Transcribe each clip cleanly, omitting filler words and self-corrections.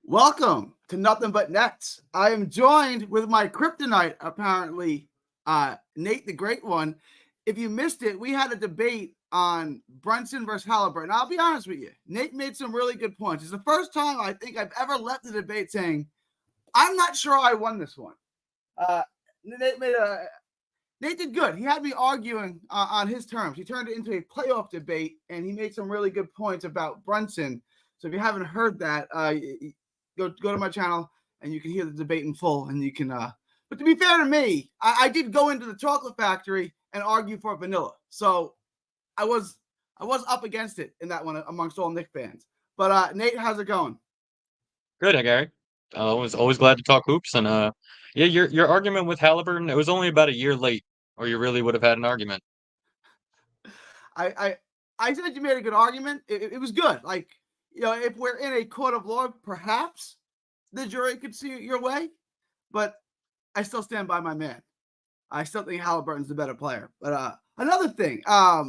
Welcome to Nothing But Nets. I am joined with my kryptonite, apparently, Nate the Great One. If you missed it, we had a debate on Brunson versus Halliburton. I'll be honest with you. Nate made some really good points. It's the first time I think I've ever left the debate saying, I'm not sure I won this one. Nate did good. He had me arguing on his terms. He turned it into a playoff debate, and he made some really good points about Brunson. So if you haven't heard that, go to my channel and you can hear the debate in full. And you can. But to be fair to me, I did go into the chocolate factory and argue for vanilla. So I was up against it in that one amongst all Knick fans. But Nate, how's it going? Good, Gary. Always glad to talk hoops, and yeah, your argument with Halliburton, it was only about a year late, or you really would have had an argument. I I, I said you made a good argument. It was good. Like, if we're in a court of law, perhaps the jury could see it your way, but I still stand by my man. I still think Halliburton's the better player. But another thing, I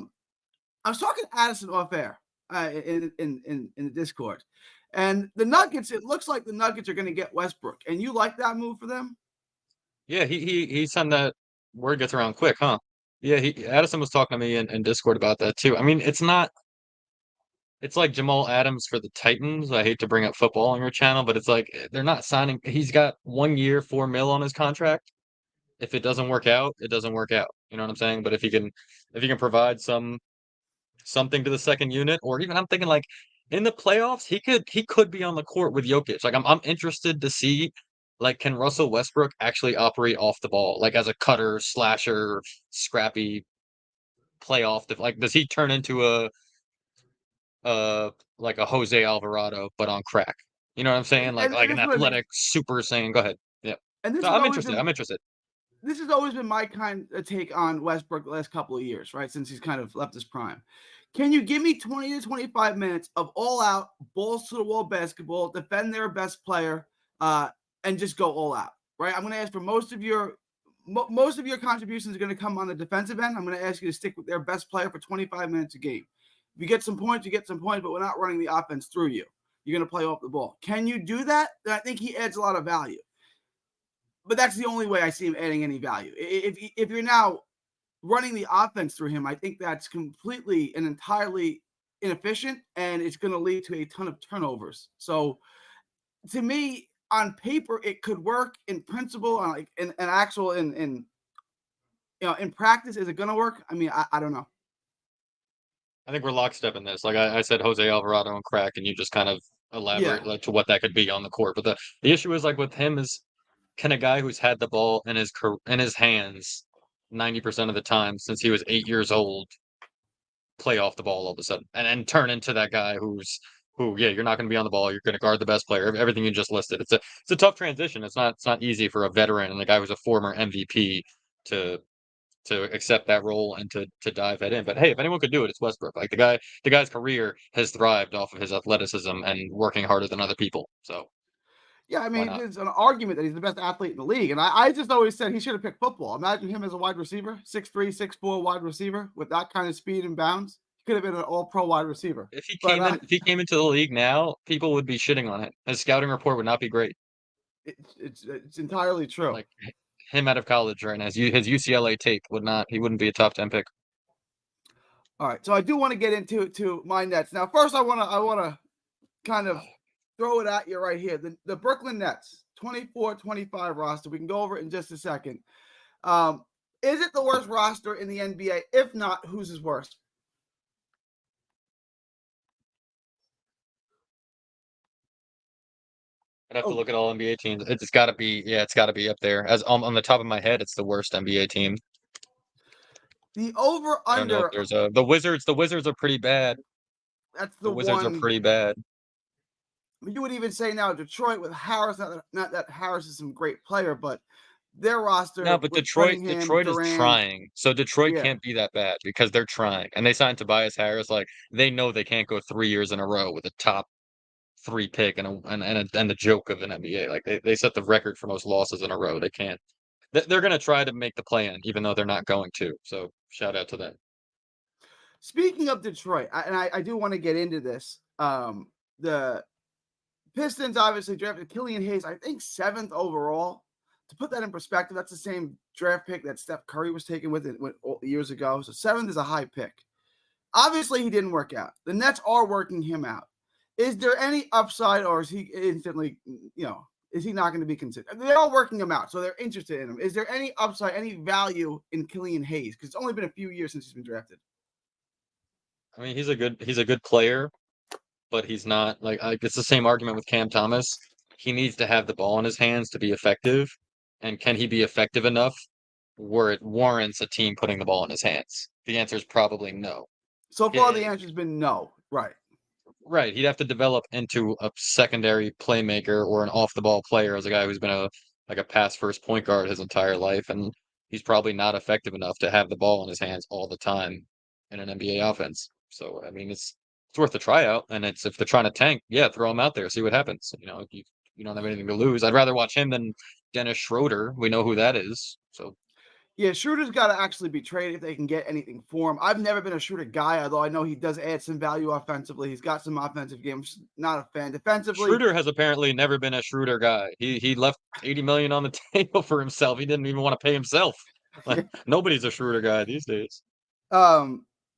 was talking to Addison off air in the Discord, and the Nuggets. It looks like the Nuggets are going to get Westbrook, and you like that move for them? Yeah, he sent that word gets around quick, huh? Yeah, he Addison was talking to me in Discord about that too. I mean, it's like Jamal Adams for the Titans. I hate to bring up football on your channel, but it's like they're not signing. He's got 1 year, 4 mil on his contract. If it doesn't work out, it doesn't work out. You know what I'm saying? But if he can provide something to the second unit, or even I'm thinking like in the playoffs, he could be on the court with Jokic. Like I'm interested to see like can Russell Westbrook actually operate off the ball, like as a cutter, slasher, scrappy playoff. Like does he turn into like a Jose Alvarado but on crack? You know what I'm saying? Like And like an this is what I mean. athletic super saiyan. Go ahead. Yeah. And So I'm interested. I'm interested. this has always been my kind of take on Westbrook the last couple of years, right? Since he's kind of left his prime. Can you give me 20 to 25 minutes of all out balls to the wall basketball, defend their best player, uh, and just go all out, right? I'm going to ask for most of your contributions are going to come on the defensive end. I'm going to ask you to stick with their best player for 25 minutes a game. If you get some points, you get some points, but we're not running the offense through you. You're going to play off the ball. Can you do that? Then I think he adds a lot of value. But that's the only way I see him adding any value. If you're now running the offense through him, I think that's completely and entirely inefficient, and it's going to lead to a ton of turnovers. So to me, on paper, it could work. In principle, like in actual in practice, is it going to work? I mean, I don't know. I think we're lockstep in this. Like I said, Jose Alvarado and crack, and you just kind of Yeah, elaborate like to what that could be on the court. But the issue is like with him is can a guy who's had the ball in his hands 90% of the time since he was 8 years old play off the ball all of a sudden and turn into that guy who yeah, you're not going to be on the ball, you're going to guard the best player, everything you just listed. It's a tough transition. It's not easy for a veteran and a guy who's a former MVP to accept that role and to dive head in. But hey, if anyone could do it, it's Westbrook. Like the guy's career has thrived off of his athleticism and working harder than other people. So yeah. I why mean, not? there's an argument that he's the best athlete in the league, and I just always said he should have picked football. Imagine him as a wide receiver, 6'3", 6'4" wide receiver with that kind of speed and bounds. He could have been an all-pro wide receiver. If he But came in, if he came into the league now, people would be shitting on it. His scouting report would not be great. it's entirely true. Like him out of college right now, his UCLA tape would not. He wouldn't be a top 10 pick. All right, so I do want to get into my Nets now. First, I want to kind of throw it at you right here. The Brooklyn Nets 24-25 roster. We can go over it in just a second. Is it the worst roster in the NBA? If not, whose is worse? I'd have to Oh, look at all NBA teams. It's got to be, yeah, it's got to be up there. As on the top of my head, it's the worst NBA team. the over I don't know if under. there's the Wizards. The Wizards are pretty bad. That's The the Wizards are one. pretty bad. You would even say now Detroit with Harris. Not that Harris is some great player, but their No, roster but with Detroit, Cunningham, Detroit is Durant. trying. So Detroit Yeah, can't be that bad because they're trying, and they signed Tobias Harris. Like they know they can't go 3 years in a row with a top three pick and the joke of an NBA. Like they set the record for most losses in a row. They can't. They're gonna try to make the play in, even though they're not going to. So shout out to them. speaking of Detroit, I do want to get into this. The Pistons obviously drafted Killian Hayes, I think 7th overall. To put that in perspective, that's the same draft pick that Steph Curry was taken with it years ago. So 7th is a high pick. Obviously, he didn't work out. The Nets are working him out. Is there any upside, or is he instantly, is he not going to be considered? They're all working him out, so they're interested in him. Is there any upside, any value in Killian Hayes? Because it's only been a few years since he's been drafted. I mean, he's a good player, but he's not like it's the same argument with Cam Thomas. He needs to have the ball in his hands to be effective, and can he be effective enough where it warrants a team putting the ball in his hands? The answer is probably no. So far, the answer's been no. Right. Right. He'd have to develop into a secondary playmaker or an off-the-ball player as a guy who's been a pass-first point guard his entire life, and he's probably not effective enough to have the ball in his hands all the time in an NBA offense. So I mean, it's worth a tryout, and it's if they're trying to tank, yeah, throw him out there, see what happens. You don't have anything to lose. I'd rather watch him than Dennis Schroeder. We know who that is. So yeah, Schroeder's got to actually be traded if they can get anything for him. I've never been a Schroeder guy, although I know he does add some value offensively. He's got some offensive games. Not a fan. Defensively, Schroeder has apparently never been a Schroeder guy. He left 80 million on the table for himself. He didn't even want to pay himself. Like, nobody's a Schroeder guy these days.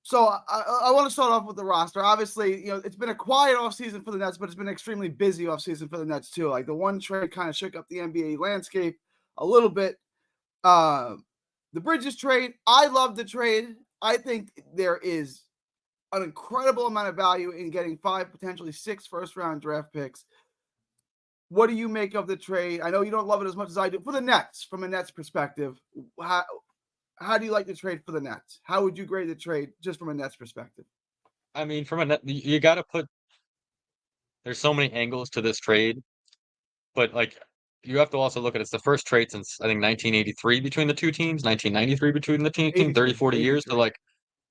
So I want to start off with the roster. Obviously, it's been a quiet offseason for the Nets, but it's been an extremely busy offseason for the Nets too. Like the one trade kind of shook up the NBA landscape a little bit. The Bridges trade, I love the trade. I think there is an incredible amount of value in getting 5, potentially 6 first-round draft picks. What do you make of the trade? I know you don't love it as much as I do. For the Nets, from a Nets perspective, how do you like the trade for the Nets? How would you grade the trade just from a Nets perspective? I mean, from a net, you got to put. There's so many angles to this trade, but like you have to also look at it's the first trade since I think 1983 between the two teams, 1993 between the team, 30, 40 years. So like,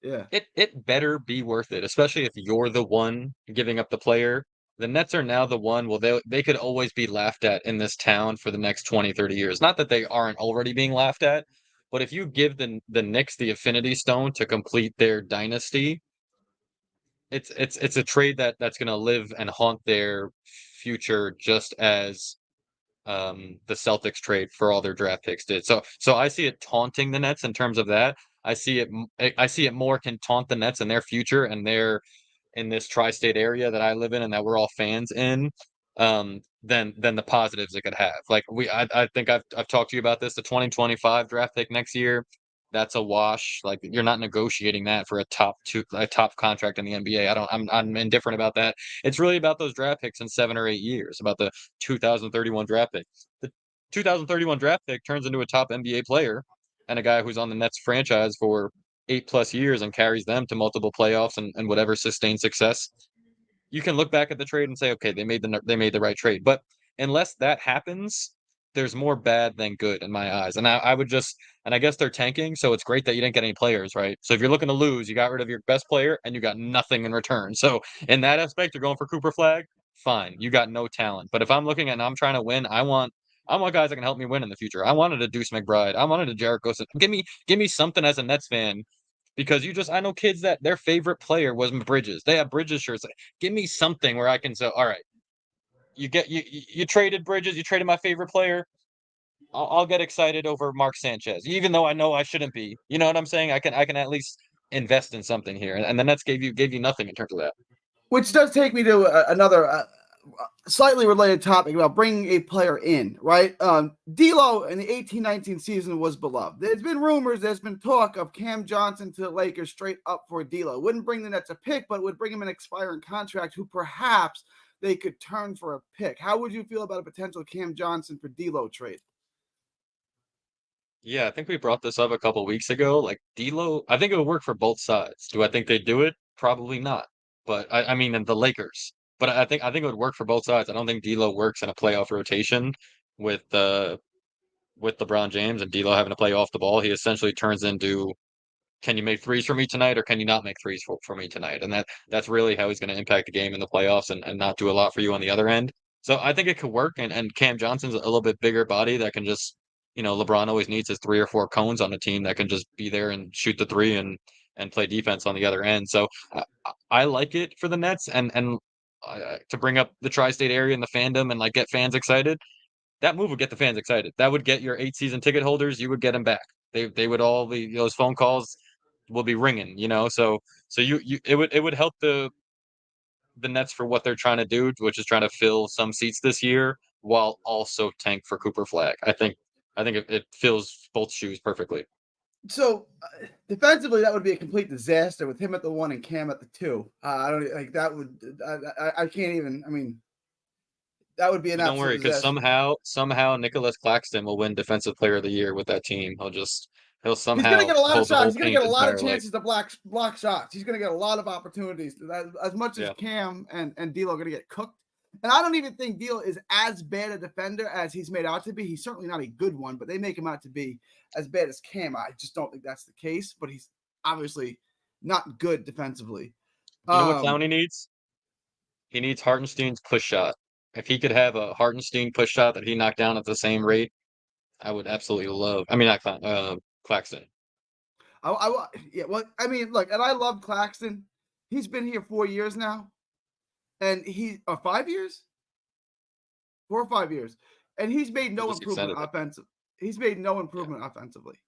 yeah, it better be worth it, especially if you're the one giving up the player. The Nets are now the one. Well, they could always be laughed at in this town for the next 20, 30 years. Not that they aren't already being laughed at, but if you give the Knicks the Infinity Stone to complete their dynasty, it's a trade that's going to live and haunt their future just as the Celtics trade for all their draft picks did. So I see it taunting the Nets in terms of that. I see it more can taunt the Nets in their future and their in this tri-state area that I live in and that we're all fans in than the positives it could have. Like I think I've talked to you about this, the 2025 draft pick next year. That's a wash. Like you're not negotiating that for a top contract in the NBA. I'm indifferent about that. It's really about those draft picks in 7 or 8 years, about the 2031 draft pick. The 2031 draft pick turns into a top NBA player and a guy who's on the Nets franchise for 8+ years and carries them to multiple playoffs and whatever sustained success. You can look back at the trade and say, okay, they made the right trade. But unless that happens, there's more bad than good in my eyes. And I would just, and I guess they're tanking, so it's great that you didn't get any players, right? So if you're looking to lose, you got rid of your best player and you got nothing in return. So in that aspect, you're going for Cooper Flag, fine. You got no talent. But if I'm looking and I'm trying to win, I want guys that can help me win in the future. I wanted a Deuce McBride. I wanted a Jarrett Gosen. Give me something as a Nets fan because I know kids that their favorite player was Bridges. They have Bridges shirts. Give me something where I can say, all right, you traded Bridges, you traded my favorite player. I'll get excited over Mark Sanchez, even though I know I shouldn't be. You know what I'm saying? I can at least invest in something here, and the Nets gave you nothing in terms of that. Which does take me to another slightly related topic about bringing a player in, right? D'Lo in the 18-19 season was beloved. There's been rumors, there's been talk of Cam Johnson to the Lakers straight up for D'Lo. Wouldn't bring the Nets a pick, but would bring him an expiring contract who perhaps they could turn for a pick. How would you feel about a potential Cam Johnson for D'Lo trade? Yeah, I think we brought this up a couple weeks ago. Like D'Lo, I think it would work for both sides. Do I think they'd do it? Probably not. But I mean, in the Lakers. But I think it would work for both sides. I don't think D'Lo works in a playoff rotation with with LeBron James and D'Lo having to play off the ball. He essentially turns into, can you make threes for me tonight or can you not make threes for me tonight? And that's really how he's going to impact the game in the playoffs and not do a lot for you on the other end. So I think it could work. And Cam Johnson's a little bit bigger body that can just, LeBron always needs his 3 or 4 cones on the team that can just be there and shoot the three and play defense on the other end. So I like it for the Nets. And to bring up the tri-state area and the fandom and like get fans excited. That move would get the fans excited. That would get your 8 season ticket holders. You would get them back. They would all be, those phone calls will be ringing. So it would help the Nets for what they're trying to do, which is trying to fill some seats this year while also tank for Cooper Flag. I think it fills both shoes perfectly. So defensively, that would be a complete disaster with him at the 1 and Cam at the 2. I don't like that. I can't even. I mean, that would be an But don't absolute worry, because disaster. somehow Nicholas Claxton will win Defensive Player of the Year with that team. He'll He's going to somehow get a lot of hold the shots. whole He's going to paint get a lot of entirely. chances to block shots. He's going to get a lot of opportunities. As much as Yeah. Cam and D'Lo are going to get cooked. And I don't even think D'Lo is as bad a defender as he's made out to be. He's certainly not a good one, but they make him out to be as bad as Cam. I just don't think that's the case. But he's obviously not good defensively. You know what Clowney needs? He needs Hartenstein's push shot. If he could have a Hartenstein push shot that he knocked down at the same rate, I would absolutely love. I mean, not Claxton. Yeah. Well, I mean, look, and I love Claxton. He's been here 4 years now, and 5 years, 4 or 5 years, and he's made no Just improvement extended it. offensive. He's made no improvement offensively.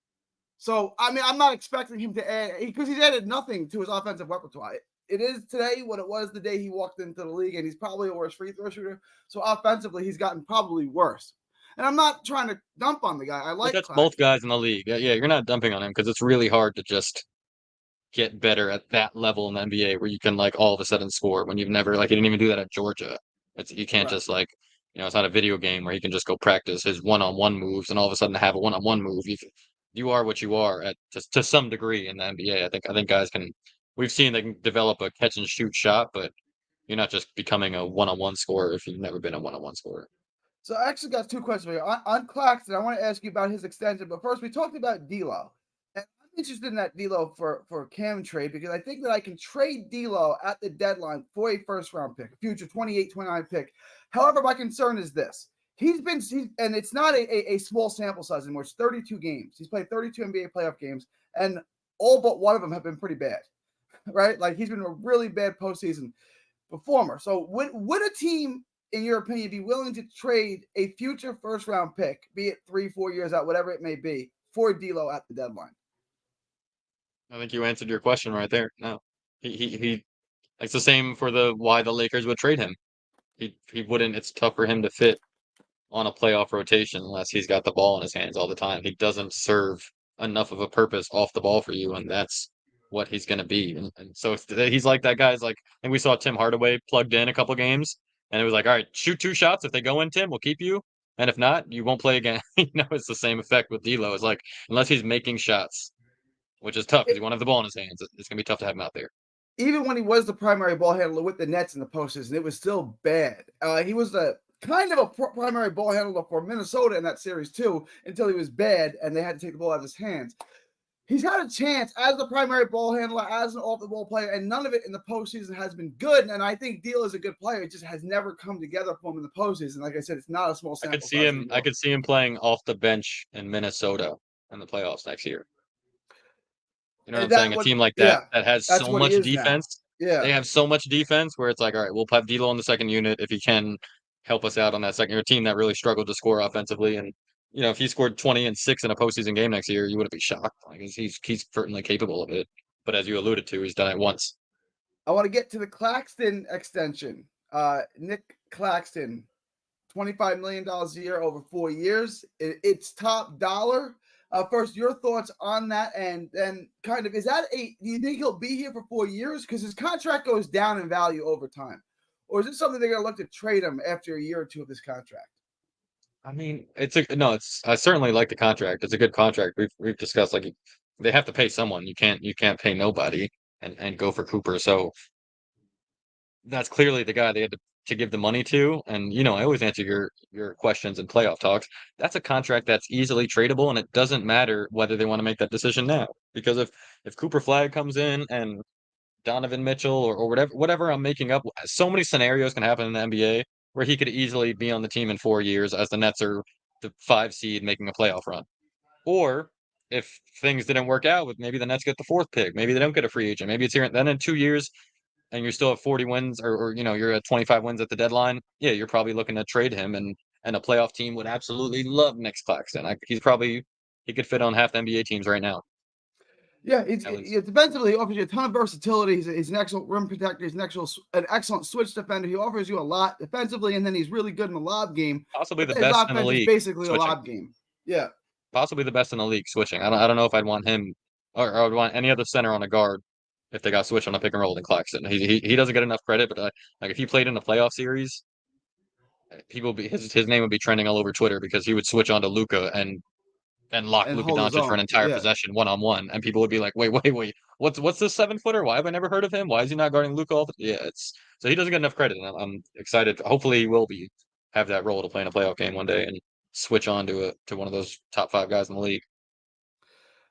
So I mean, I'm not expecting him to add because he's added nothing to his offensive repertoire. It is today what it was the day he walked into the league, and he's probably a worse free throw shooter. So offensively, he's gotten probably worse. And I'm not trying to dump on the guy. I But like that's Claxton. both guys in the league. Yeah, you're not dumping on him because it's really hard to just get better at that level in the NBA where you can like all of a sudden score when you've never like you didn't even do that at Georgia. You can't Right. just like it's not a video game where he can just go practice his one-on-one moves and all of a sudden have a one-on-one move. You are what you are at to some degree in the NBA. I think guys can. We've seen they can develop a catch and shoot shot, but you're not just becoming a one-on-one scorer if you've never been a one-on-one scorer. So I actually got 2 questions for you. On Claxton, I want to ask you about his extension, but first we talked about D'Lo. And I'm interested in that D'Lo for Cam trade because I think that I can trade D'Lo at the deadline for a first round pick, a future 28, 29 pick. However, my concern is this. And it's not a small sample size anymore. It's 32 games. He's played 32 NBA playoff games, and all but one of them have been pretty bad, right? Like he's been a really bad postseason performer. So would a team, in your opinion, be willing to trade a future first round pick, be it 3-4 years out, whatever it may be, for D'Lo at the deadline? I think you answered your question right there. No, he it's the same for the why the Lakers would trade him. He wouldn't. It's tough for him to fit on a playoff rotation unless he's got the ball in his hands all the time. He doesn't serve enough of a purpose off the ball for you, and that's what he's going to be. And so he's like that guy's like, and we saw Tim Hardaway plugged in a couple games, and it was like, all right, shoot 2 shots. If they go in, Tim, we'll keep you. And if not, you won't play again. It's the same effect with D'Lo. It's like, unless he's making shots, which is tough because he won't have the ball in his hands, it's going to be tough to have him out there. Even when he was the primary ball handler with the Nets in the postseason, it was still bad. He was the kind of a primary ball handler for Minnesota in that series too, until he was bad and they had to take the ball out of his hands. He's had a chance as the primary ball handler, as an off-the-ball player, and none of it in the postseason has been good. And I think D'Lo is a good player. It just has never come together for him in the postseason. Like I said, it's not a small sample. I could see him playing off the bench in Minnesota in the playoffs next year. You know what I'm saying? A team like that that has so much defense. Yeah. They have so much defense where it's like, all right, we'll have D'Lo on the second unit if he can help us out on that second. Your team that really struggled to score offensively, and if he scored 20 and 6 in a postseason game next year, you wouldn't be shocked. Like he's certainly capable of it. But as you alluded to, he's done it once. I want to get to the Claxton extension. Nick Claxton, $25 million a year over 4 years. It's top dollar. First, your thoughts on that, and then kind of, do you think he'll be here for 4 years? Because his contract goes down in value over time. Or is it something they're going to look to trade him after a year or two of this contract? I mean, I certainly like the contract. It's a good contract. We've discussed like they have to pay someone. You can't pay nobody and go for Cooper. So that's clearly the guy they had to give the money to. And I always answer your questions in playoff talks. That's a contract that's easily tradable, and it doesn't matter whether they want to make that decision now. Because if Cooper Flag comes in and Donovan Mitchell or whatever I'm making up, so many scenarios can happen in the NBA where he could easily be on the team in 4 years as the Nets are the 5 seed making a playoff run. Or if things didn't work out with maybe the Nets get the 4th pick, maybe they don't get a free agent, maybe it's here then in 2 years and you still have 40 wins, or you're at 25 wins at the deadline, yeah, you're probably looking to trade him, and a playoff team would absolutely love Nick Claxton. He could fit on half the NBA teams right now. Yeah, At least. defensively, he offers you a ton of versatility. He's an excellent rim protector. He's an excellent switch defender. He offers you a lot defensively, and then he's really good in the lob game. Possibly the His best in the offense is league basically a switching. lob game. Yeah. Possibly the best in the league switching. I don't know if I'd want him or I would want any other center on a guard if they got switched on a pick and roll than Claxton. He doesn't get enough credit, but like if he played in a playoff series, his name would be trending all over Twitter because he would switch on to Luka and lock And Luka hold his Doncic for an own. entire Yeah. possession 1-on-1, and people would be like, wait, what's this 7-footer? Why have I never heard of him? Why is he not guarding Luka? Yeah, it's so he doesn't get enough credit, and I'm excited. Hopefully, he will have that role to play in a playoff game one day and switch on to one of those top 5 guys in the league.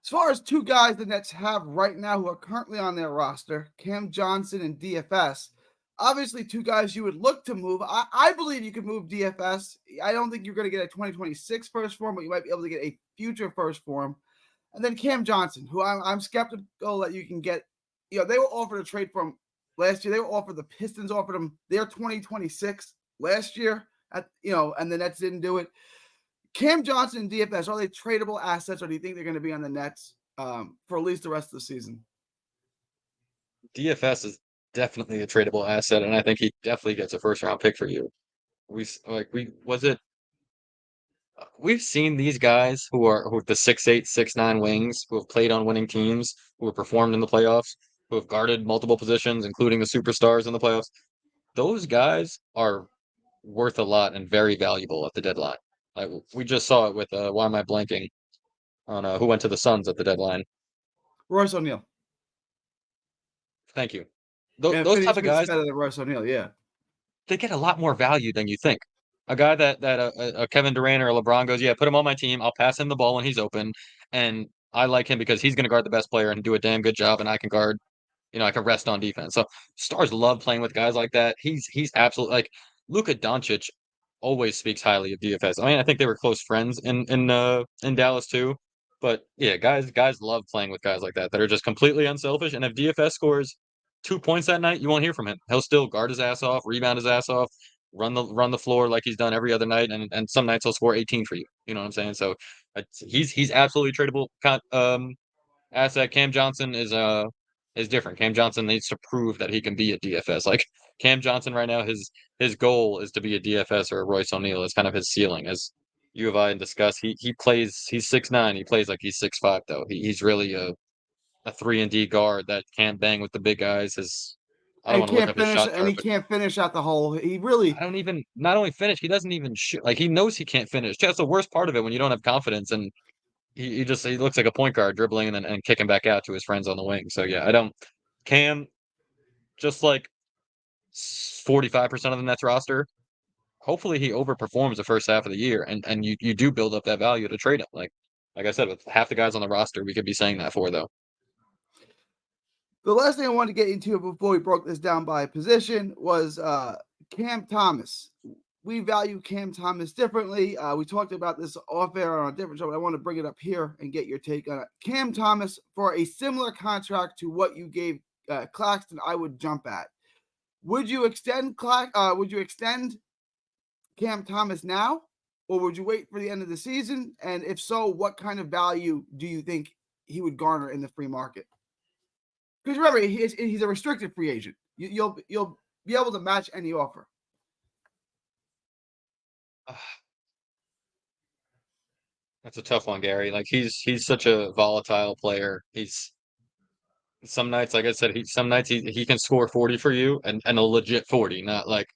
As far as two guys the Nets have right now who are currently on their roster, Cam Johnson and DFS, obviously two guys you would look to move. I believe you could move DFS. I don't think you're going to get a 2026 first form, but you might be able to get a future first form. And then Cam Johnson, who I'm skeptical that you can get. They were offered a trade from last year. They were offered, the Pistons offered them their 2026 last year, and the Nets didn't do it. Cam Johnson and DFS, are they tradable assets, or do you think they're going to be on the Nets for at least the rest of the season? DFS is definitely a tradable asset, and I think he definitely gets a first round pick for you. We've seen these guys who are the 6'8", 6'9" wings who have played on winning teams, who have performed in the playoffs, who have guarded multiple positions, including the superstars in the playoffs. Those guys are worth a lot and very valuable at the deadline. Like we just saw it with why am I blanking on who went to the Suns at the deadline? Royce O'Neal. Thank you. Yeah, Those Finney type of Smith's guys, better than Royce O'Neal. Yeah. they get a lot more value than you think. A guy that Kevin Durant or LeBron goes, yeah, put him on my team. I'll pass him the ball when he's open, and I like him because he's going to guard the best player and do a damn good job, and I can guard. I can rest on defense. So stars love playing with guys like that. He's absolutely like Luka Doncic always speaks highly of DFS. I mean, I think they were close friends in Dallas too. But yeah, guys love playing with guys like that are just completely unselfish. And if DFS scores 2 points that night, you won't hear from him. He'll still guard his ass off, rebound his ass off, run the floor like he's done every other night, and some nights he'll score 18 for you. You know what I'm saying? So he's absolutely tradable asset. Cam Johnson is different. Cam Johnson needs to prove that he can be a DFS. Like Cam Johnson right now, his goal is to be a DFS or a Royce O'Neal. It's kind of his ceiling. As you and I discussed, he's 6'9". He plays like he's 6'5", though. He's really a 3-and-D guard that can't bang with the big guys. I don't And want to look can't up his finish, shot and chart, he but can't finish at the hole. He really. I don't even not only finish, he doesn't even shoot. Like he knows he can't finish. That's the worst part of it when you don't have confidence, and he looks like a point guard dribbling and kicking back out to his friends on the wing. So yeah, I don't Cam, just like 45% of the Nets roster. Hopefully he overperforms the first half of the year, and you do build up that value to trade him. Like I said, with half the guys on the roster, we could be saying that for though. The last thing I wanted to get into before we broke this down by position was Cam Thomas. We value Cam Thomas differently. We talked about this off air on a different show, but I want to bring it up here and get your take on it. Cam Thomas, for a similar contract to what you gave Claxton, I would jump at. Would you extend Cam Thomas now, or would you wait for the end of the season? And if so, what kind of value do you think he would garner in the free market? Because remember, he's a restricted free agent. You'll be able to match any offer. That's a tough one, Gary. Like he's such a volatile player. He's some nights, like I said, some nights he can score 40 for you and a legit 40, not like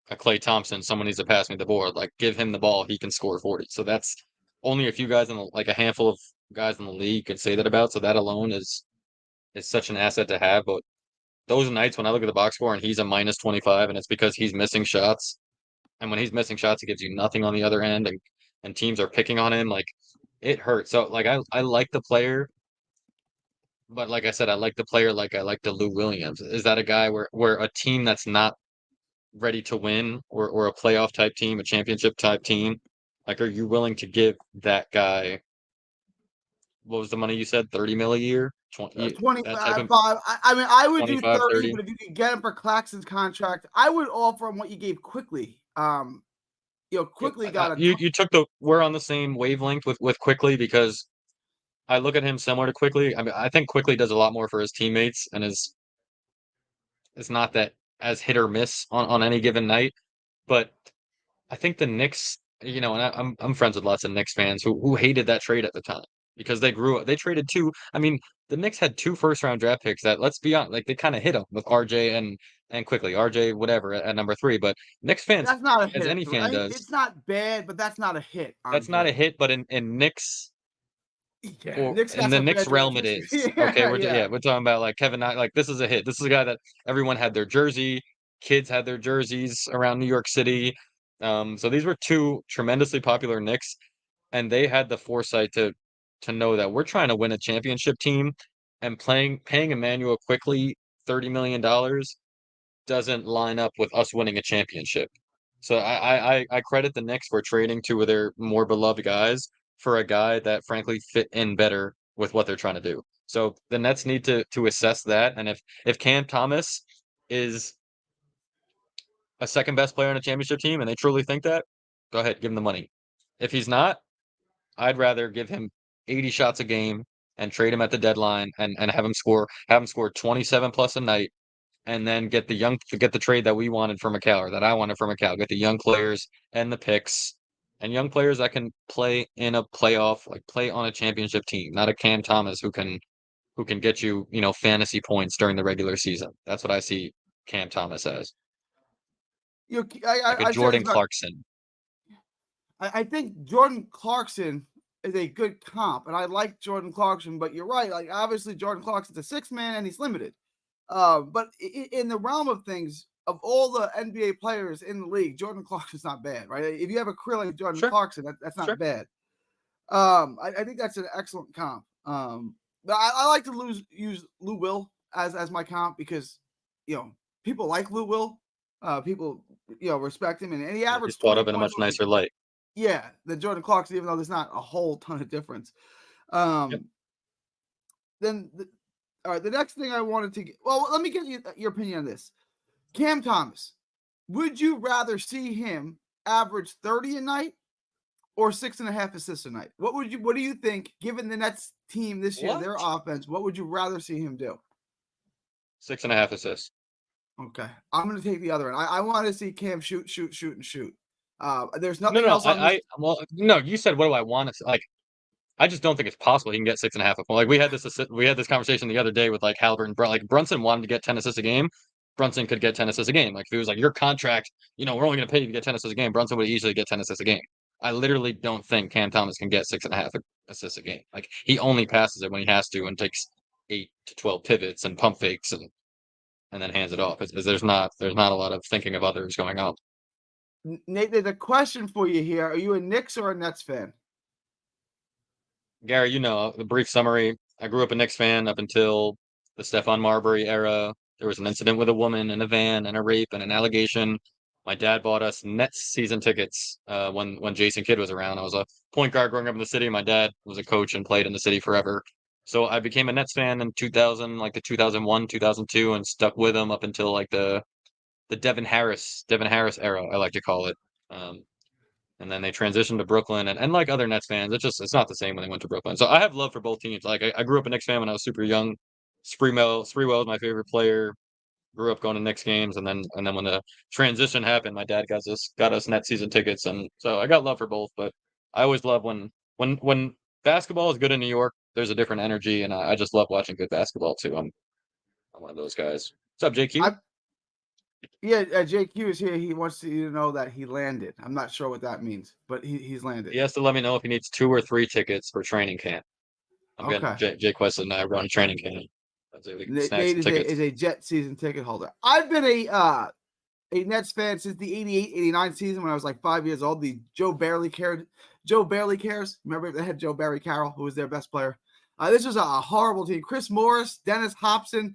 a Klay Thompson. Someone needs to pass me the board. Like give him the ball, he can score 40. So that's only a few guys like a handful of guys in the league could say that about. So that alone is such an asset to have. But those nights when I look at the box score and he's a minus 25, and it's because he's missing shots. And when he's missing shots, he gives you nothing on the other end, and teams are picking on him. Like it hurts. So like I like the player, but like I said, I like the player like I like the Lou Williams. Is that a guy where a team that's not ready to win, or a playoff type team, a championship type team, like are you willing to give that guy what was the money you said? 30 mil a year? 20, that type 25. of I mean, I would do 25, 30, 30. but if you could get him for Claxton's contract, I would offer him what you gave Quickly. Quickly got a You took we're on the same wavelength with Quickly because I look at him similar to Quickly. I mean, I think Quickly does a lot more for his teammates and is not that as hit or miss on any given night. But I think the Knicks, and I'm friends with lots of Knicks fans who hated that trade at the time because they traded two. I mean, the Knicks had 2 first-round draft picks that, let's be honest, like they kind of hit them with RJ and Quickly, RJ whatever at number 3. But Knicks fans, That's not a as hit. any fan does, It's not bad, but that's not a hit on that's not a him. hit. But in Knicks Yeah, or Knicks in got the some Knicks bad realm, it draft is picks. okay. Yeah. We're talking about like Kevin Knight. Like this is a hit. This is a guy that everyone had their jersey. Kids had their jerseys around New York City. So these were 2 tremendously popular Knicks, and they had the foresight to know that we're trying to win a championship team, and paying Emmanuel Quickly $30 million doesn't line up with us winning a championship. So I credit the Knicks for trading 2 of their more beloved guys for a guy that frankly fit in better with what they're trying to do. So the Nets need to assess that, and if Cam Thomas is a second best player on a championship team and they truly think that, go ahead, give him the money. If he's not, I'd rather give him 80 shots a game and trade him at the deadline and have him score 27 plus a night, and then get the trade that we wanted for Mikal, or that I wanted for Mikal. Get the young players and the picks, and young players that can play in a playoff, like play on a championship team, not a Cam Thomas who can get you, fantasy points during the regular season. That's what I see Cam Thomas as. Like a I said this Jordan about. Clarkson. I think Jordan Clarkson is a good comp, and I like Jordan Clarkson. But you're right. Like obviously, Jordan Clarkson's a 6-man and he's limited. But in the realm of things, of all the NBA players in the league, Jordan Clarkson's not bad, right? If you have a career like Jordan Sure, Clarkson, that's not sure. bad. I think that's an excellent comp. But I like to use Lou Will as my comp because people like Lou Will. People respect him, and he Yeah, he's averaged thought 20 of in a points. much nicer light. Yeah, the Jordan Clarkson, even though there's not a whole ton of difference. Yep. Then all right, the next thing I wanted to get, well, let me get your opinion on this. Cam Thomas, would you rather see him average 30 a night or 6.5 assists a night? What do you think, given the Nets team this year, their What? offense, what would you rather see him do? 6.5 assists. Okay. I'm gonna take the other end. I want to see Cam shoot, shoot, shoot, and shoot. There's No, nothing no, else on this. well, no. You said, what do I want to like? I just don't think it's possible he can get 6.5. Like we had this conversation the other day with like Halliburton. Like Brunson wanted to get 10 assists a game. Brunson could get 10 assists a game. Like if it was like your contract, we're only going to pay you to get 10 assists a game. Brunson would easily get 10 assists a game. I literally don't think Cam Thomas can get 6.5 assists a game. Like he only passes it when he has to and takes 8 to 12 pivots and pump fakes and then hands it off. There's not a lot of thinking of others going on. Nate, there's a question for you here. Are you a Knicks or a Nets fan? Gary, the brief summary. I grew up a Knicks fan up until the Stephon Marbury era. There was an incident with a woman in a van and a rape and an allegation. My dad bought us Nets season tickets when Jason Kidd was around. I was a point guard growing up in the city. My dad was a coach and played in the city forever. So I became a Nets fan in 2000, like the 2001, 2002, and stuck with them up until like the Devin Harris era, I like to call it. And then they transitioned to Brooklyn, and like other Nets fans, it's not the same when they went to Brooklyn. So I have love for both teams. Like I grew up a Knicks fan when I was super young. Sprewell was my favorite player. Grew up going to Knicks games, and then when the transition happened, my dad got us Nets season tickets, and so I got love for both. But I always love when basketball is good in New York. There's a different energy, and I just love watching good basketball too. I'm one of those guys. What's up, JQ? Yeah, JQ is here. He wants you to know that he landed. I'm not sure what that means, but he's landed. He has to let me know if he needs 2 or 3 tickets for training camp. I'm getting Okay. Jay Quest and I run training camp. So we can snag Nate some tickets. is a Jet season ticket holder. I've been a Nets fan since the 88-89 season when I was like 5 years old. The Joe Barely Cares. Remember they had Joe Barry Carroll, who was their best player. This was a horrible team. Chris Morris, Dennis Hobson,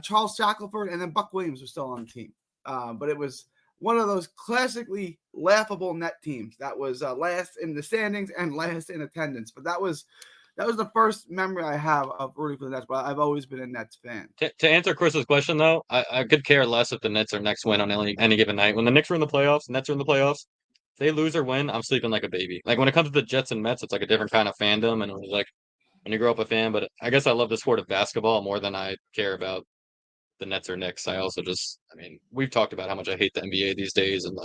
Charles Shackelford, and then Buck Williams was still on the team. But it was one of those classically laughable net teams that was last in the standings and last in attendance. But that was That was the first memory I have of rooting for the Nets, but I've always been a Nets fan. To answer Chris's question, though, I could care less if the Nets are next win on any given night. When the Knicks are in the playoffs, Nets are in the playoffs, if they lose or win, I'm sleeping like a baby. Like when it comes to the Jets and Mets, it's like a different kind of fandom, and it was like when you grow up a fan. But I guess I love the sport of basketball more than I care about the Nets or Knicks. I also just, I mean, we've talked about how much I hate the NBA these days and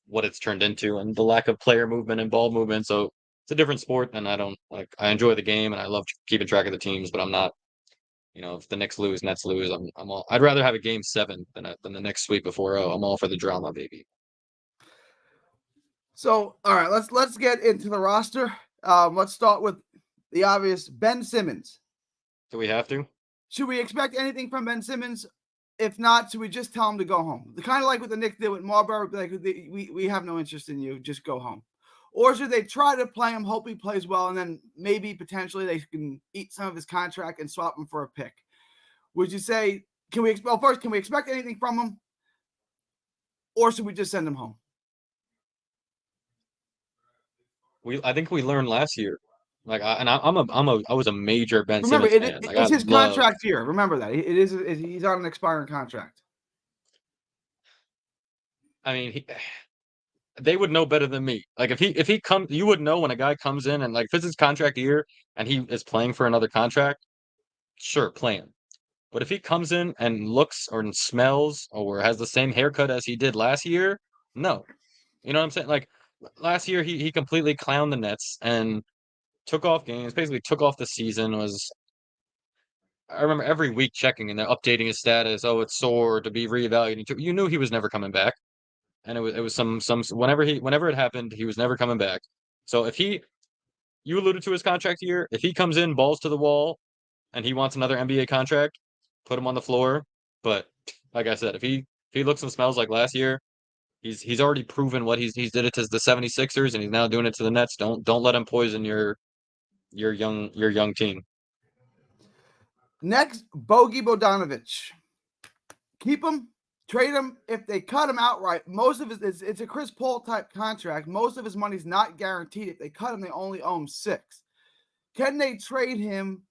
what it's turned into and the lack of player movement and ball movement. So it's a different sport, and I don't like. I enjoy the game and I love keeping track of the teams, but I'm not. If the Knicks lose, Nets lose, I'm all. I'd rather have a game 7 than the Knicks sweep before. Oh, I'm all for the drama, baby. So, all right, let's get into the roster. Let's start with the obvious: Ben Simmons. Do we have to? Should we expect anything from Ben Simmons? If not, should we just tell him to go home? The kind of like what the Knicks did with Marbury, like we have no interest in you, just go home. Or should they try to play him, hope he plays well, and then maybe potentially they can eat some of his contract and swap him for a pick? Would you say, can we expect anything from him? Or should we just send him home? I think we learned last year. Like I was a major Ben Remember, Simmons fan. Like, it's his contract year. Remember that. He's on an expiring contract. I mean, they would know better than me. Like if he comes, you would know when a guy comes in and like if it's his contract year and he is playing for another contract, sure, play him. But if he comes in and looks or smells or has the same haircut as he did last year, no. You know what I'm saying? Like last year he completely clowned the Nets and took off games, basically took off the season. I remember every week checking and they're updating his status. Oh, it's sore to be reevaluated. You knew he was never coming back. And it was some whenever it happened, he was never coming back. So you alluded to his contract year. If he comes in, balls to the wall, and he wants another NBA contract, put him on the floor. But like I said, if he looks and smells like last year, he's already proven what he's did it to the 76ers and he's now doing it to the Nets. Don't let him poison your young team. Next, Bogey Bogdanovic. Keep him, trade him. If they cut him outright, most of it's a Chris Paul type contract. Most of his money's not guaranteed. If they cut him, they only owe him $6. Can they trade him?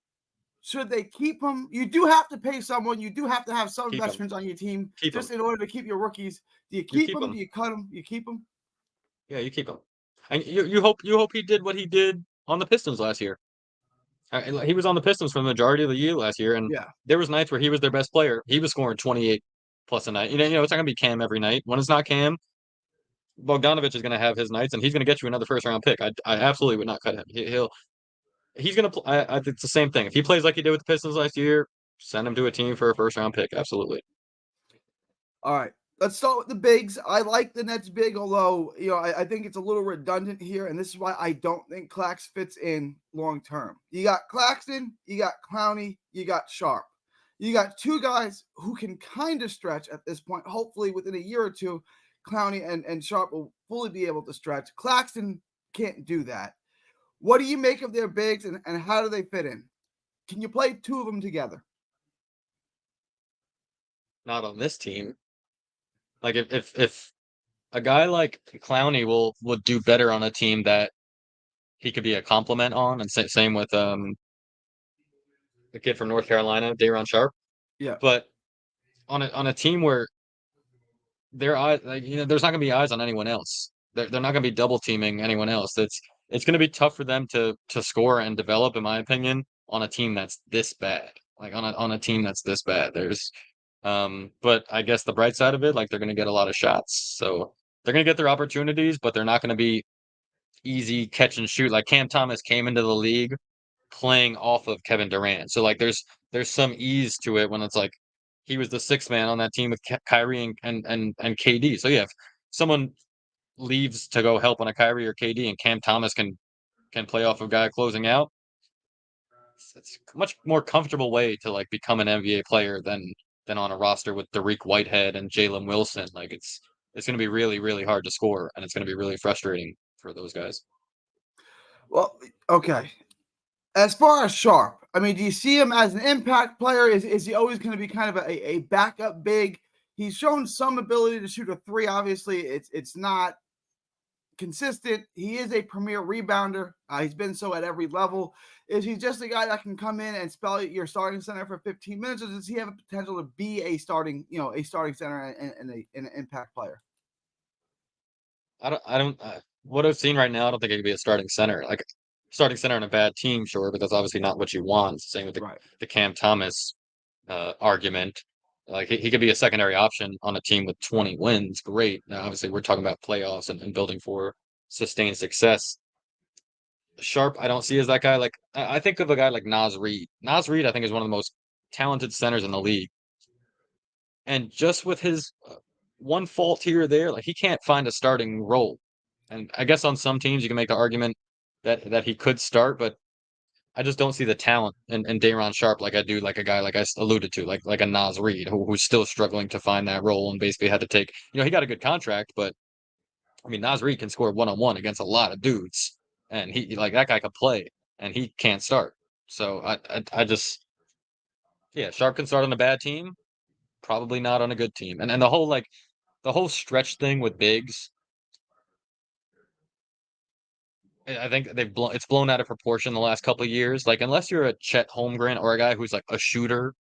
Should they keep him? You do have to pay someone. You do have to have some veterans on your team in order to keep your rookies. Do you keep him? Do you cut him? You keep him? Yeah, you keep him. And you hope he did what he did on the Pistons last year. He was on the Pistons for the majority of the year last year, and there was nights where he was their best player. He was scoring 28 plus a night. It's not gonna be Cam every night. When it's not Cam, Bogdanovic is gonna have his nights, and he's gonna get you another first round pick. I absolutely would not cut him. He's gonna. It's the same thing. If he plays like he did with the Pistons last year, send him to a team for a first round pick. Absolutely. All right. Let's start with the bigs. I like the Nets big, although I think it's a little redundant here, and this is why I don't think Clax fits in long term. You got Claxton, you got Clowney, you got Sharp. You got two guys who can kind of stretch at this point. Hopefully, within a year or two, Clowney and Sharp will fully be able to stretch. Claxton can't do that. What do you make of their bigs, and how do they fit in? Can you play two of them together? Not on this team. Like if a guy like Clowney would do better on a team that he could be a compliment on, and same with the kid from North Carolina, Day'Ron Sharpe. Yeah. But on a team where their eyes, there's not gonna be eyes on anyone else. They're not gonna be double teaming anyone else. It's gonna be tough for them to score and develop, in my opinion, on a team that's this bad. Like on a team that's this bad. But I guess the bright side of it, like they're going to get a lot of shots. So they're going to get their opportunities, but they're not going to be easy catch and shoot. Like Cam Thomas came into the league playing off of Kevin Durant. So like there's some ease to it when it's like he was the sixth man on that team with Kyrie and KD. So yeah, if someone leaves to go help on a Kyrie or KD and Cam Thomas can play off of a guy closing out, it's a much more comfortable way to like become an NBA player than on a roster with Dariq Whitehead and Jalen Wilson. Like it's going to be really, really hard to score, and it's going to be really frustrating for those guys. Well, okay. As far as Sharp, I mean, do you see him as an impact player? Is he always going to be kind of a backup big? He's shown some ability to shoot a three. Obviously, it's not consistent. He is a premier rebounder. He's been so at every level. Is he just a guy that can come in and spell your starting center for 15 minutes, or does he have a potential to be a starting center and an impact player? I don't. What I've seen right now, I don't think he could be a starting center. Like starting center on a bad team, sure, but that's obviously not what you want. Same with Right. the Cam Thomas argument. Like he could be a secondary option on a team with 20 wins. Great. Now, obviously, we're talking about playoffs and building for sustained success. Sharp, I don't see as that guy. Like I think of a guy like Naz Reid. Naz Reid, I think, is one of the most talented centers in the league. And just with his one fault here or there, like he can't find a starting role. And I guess on some teams you can make the argument that he could start, but I just don't see the talent in Day'Ron Sharpe like I do like a guy like I alluded to, like a Naz Reid, who's still struggling to find that role and basically had to take, he got a good contract, but I mean Naz Reid can score one-on-one against a lot of dudes, and he like that guy could play, and he can't start. So I just Sharpe can start on a bad team, probably not on a good team, and the whole stretch thing with bigs. I think it's blown out of proportion the last couple of years. Like unless you're a Chet Holmgren or a guy who's like a shooter,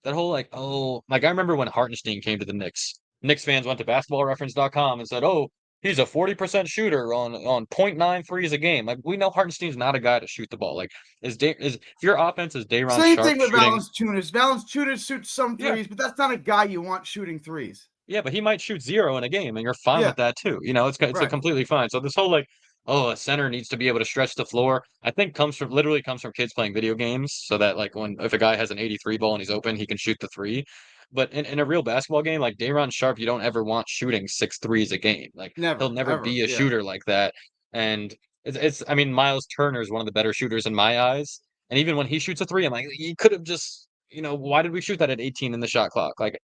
that whole like I remember when Hartenstein came to the Knicks. Knicks fans went to basketballreference.com and said, "Oh, he's a 40% shooter on 0.9 threes a game." Like we know Hartenstein's not a guy to shoot the ball. Like if your offense is Day'Ron Same Sharpe thing with shooting, Valanciunas. Valanciunas shoots some yeah, threes, but that's not a guy you want shooting threes. yeah, but he might shoot 0 in a game, and you're fine Yeah, with that too. It's a right. completely fine. So this whole a center needs to be able to stretch the floor, I think literally comes from kids playing video games, so that like if a guy has an 83 ball and he's open, he can shoot the three. But in a real basketball game, like Day'Ron Sharpe, you don't ever want shooting 6 threes a game. Like he'll Never, never ever. be a Yeah. shooter like that. And it's I mean Miles Turner is one of the better shooters in my eyes. And even when he shoots a three, I'm like, you could have just why did we shoot that at 18 in the shot clock? Like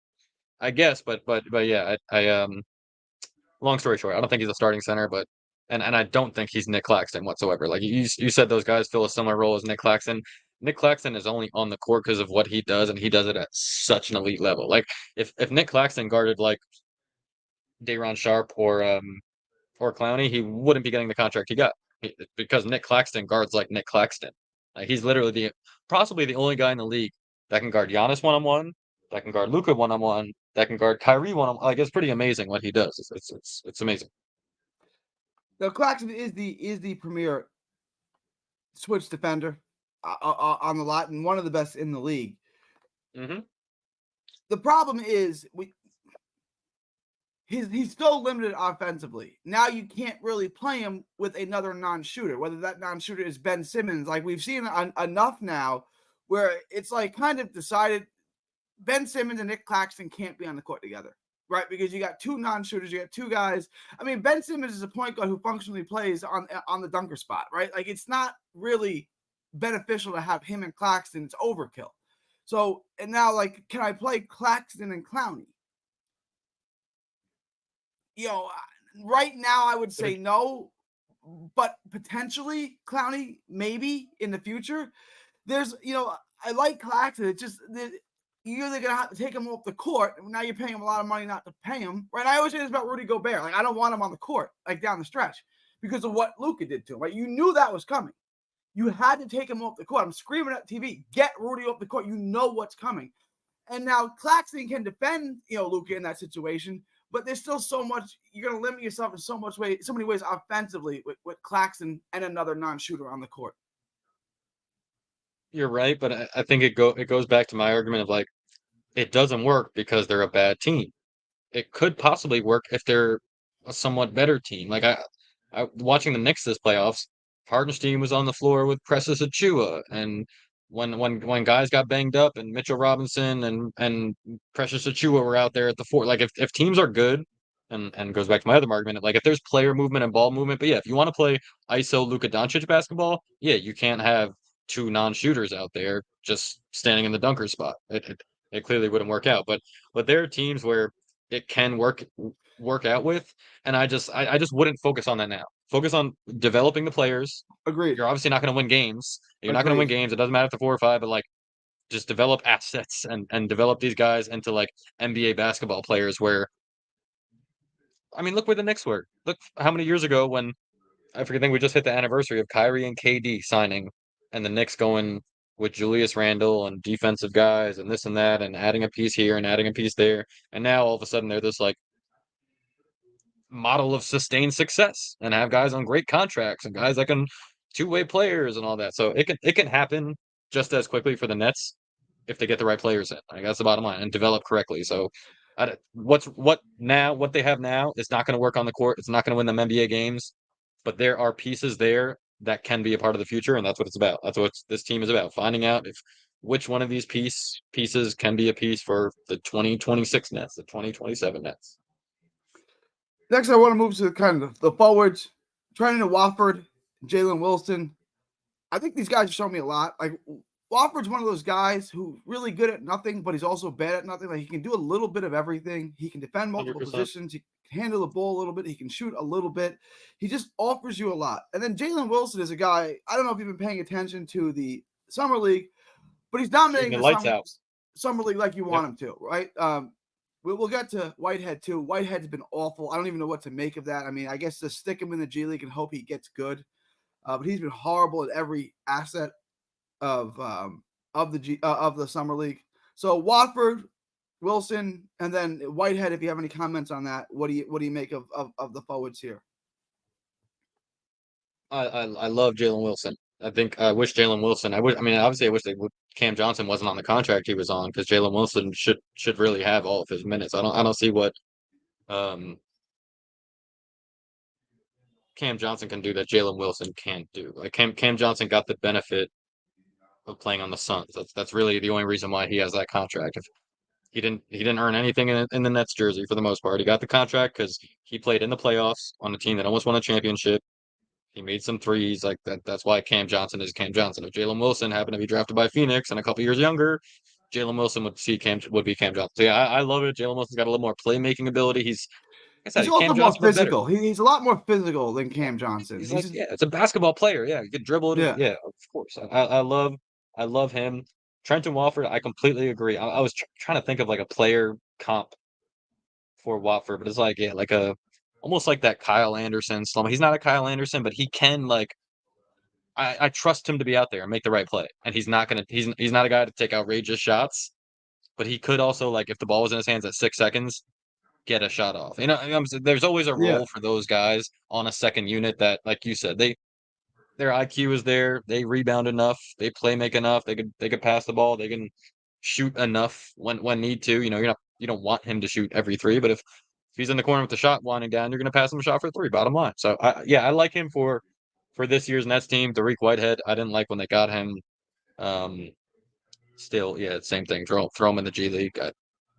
I guess, but yeah, long story short, I don't think he's a starting center, but and I don't think he's Nick Claxton whatsoever. Like you said, those guys fill a similar role as Nick Claxton. Nick Claxton is only on the court because of what he does, and he does it at such an elite level. Like if Nick Claxton guarded like Day'Ron Sharpe or Clowney, he wouldn't be getting the contract he got because Nick Claxton guards like Nick Claxton. Like he's literally possibly the only guy in the league that can guard Giannis one-on-one, that can guard Luka one-on-one, that can guard Kyrie one-on-one. Like it's pretty amazing what he does. It's amazing. Now Claxton is the premier switch defender on the lot and one of the best in the league. Mm-hmm. The problem is he's still limited offensively. Now you can't really play him with another non-shooter, whether that non-shooter is Ben Simmons. Like we've seen enough now where it's like kind of decided Ben Simmons and Nick Claxton can't be on the court together, right? Because you got two non-shooters, you got two guys. I mean, Ben Simmons is a point guard who functionally plays on the dunker spot, right? Like it's not really beneficial to have him and Claxton. It's overkill. So, and now like, can I play Claxton and Clowney? Right now I would say no, but potentially Clowney, maybe in the future. There's, I like Claxton. It's just you're either gonna have to take him off the court. Now you're paying him a lot of money not to pay him, right? I always say this about Rudy Gobert. Like I don't want him on the court, like down the stretch, because of what Luka did to him. Right? You knew that was coming. You had to take him off the court. I'm screaming at TV, get Rudy off the court. You know what's coming. And now Claxton can defend, Luka in that situation, but there's still so much. You're going to limit yourself in so many ways offensively with Claxton and another non-shooter on the court. You're right, but I think it goes back to my argument of like it doesn't work because they're a bad team. It could possibly work if they're a somewhat better team. Like I watching the Knicks this playoffs, Hardenstein was on the floor with Precious Achua, and when guys got banged up and Mitchell Robinson and Precious Achua were out there at the four, like if teams are good, and goes back to my other argument, like if there's player movement and ball movement, but yeah, if you want to play ISO Luka Doncic basketball, yeah, you can't have two non-shooters out there just standing in the dunker spot. It clearly wouldn't work out. But there are teams where it can work out with, and I just wouldn't focus on that now. Focus on developing the players. Agreed. You're obviously not going to win games. You're not going to win games. It doesn't matter if they're 4 or 5, but like just develop assets and develop these guys into like NBA basketball players where I mean, look where the Knicks were. Look how many years ago when I forget, I think we just hit the anniversary of Kyrie and KD signing, and the Knicks going with Julius Randle and defensive guys and this and that, and adding a piece here and adding a piece there, and now all of a sudden they're this like model of sustained success and have guys on great contracts and guys that can two-way players and all that. So it can happen just as quickly for the Nets if they get the right players in. I guess that's the bottom line and develop correctly. So what they have now is not going to work on the court. It's not going to win them NBA games, but there are pieces there that can be a part of the future, and that's what it's about. That's what this team is about. Finding out if which one of these pieces can be a piece for the 2026 Nets, the 2027 Nets. Next, I want to move to kind of the forwards. Trendon Watford, Jalen Wilson. I think these guys show me a lot. Like Watford's one of those guys who's really good at nothing, but he's also bad at nothing. Like he can do a little bit of everything. He can defend multiple 100%. positions. He can handle the ball a little bit. He can shoot a little bit. He just offers you a lot. And then Jalen Wilson is a guy. I don't know if you've been paying attention to the summer league, but he's dominating Shooting the the lights out. summer league like you want him to, right? We'll get to Whitehead too. Whitehead's been awful. I don't even know what to make of that. I mean, I guess just stick him in the G League and hope he gets good. But he's been horrible at every asset of the summer league. So Watford, Wilson, and then Whitehead. If you have any comments on that, what do you make of the forwards here? I love Jalen Wilson. I wish Jalen Wilson. I mean, obviously, I wish Cam Johnson wasn't on the contract he was on because Jalen Wilson should really have all of his minutes. I don't see what um Cam Johnson can do that Jalen Wilson can't do. Like Cam Johnson got the benefit of playing on the Suns. That's really the only reason why he has that contract. If he didn't earn anything in the Nets jersey for the most part. He got the contract because he played in the playoffs on a team that almost won a championship. He made some threes like that. That's why Cam Johnson is Cam Johnson. If Jalen Wilson happened to be drafted by Phoenix and a couple years younger, Jalen Wilson would be Cam Johnson. So yeah, I love it. Jalen Wilson's got a little more playmaking ability. Like I said, He's also Cam more Johnson, but better. physical. He's a lot more physical than Cam Johnson. He's like, yeah, it's a basketball player. Yeah, you can dribble it. Yeah. Yeah, of course. I love him. Trendon Watford, I completely agree. I was trying to think of like a player comp for Watford, but it's like almost like that Kyle Anderson slump. He's not a Kyle Anderson, but he can like I trust him to be out there and make the right play. And he's not a guy to take outrageous shots, but he could also like if the ball was in his hands at 6 seconds, get a shot off. There's always a role for those guys on a second unit that, like you said, their IQ is there. They rebound enough. They play make enough. They could pass the ball. They can shoot enough when need to. You don't want him to shoot every three, but if he's in the corner with the shot winding down, you're going to pass him a shot for three. Bottom line. So I like him for this year's Nets team. Dariq Whitehead, I didn't like when they got him. Still, yeah, same thing. Throw him in the G League.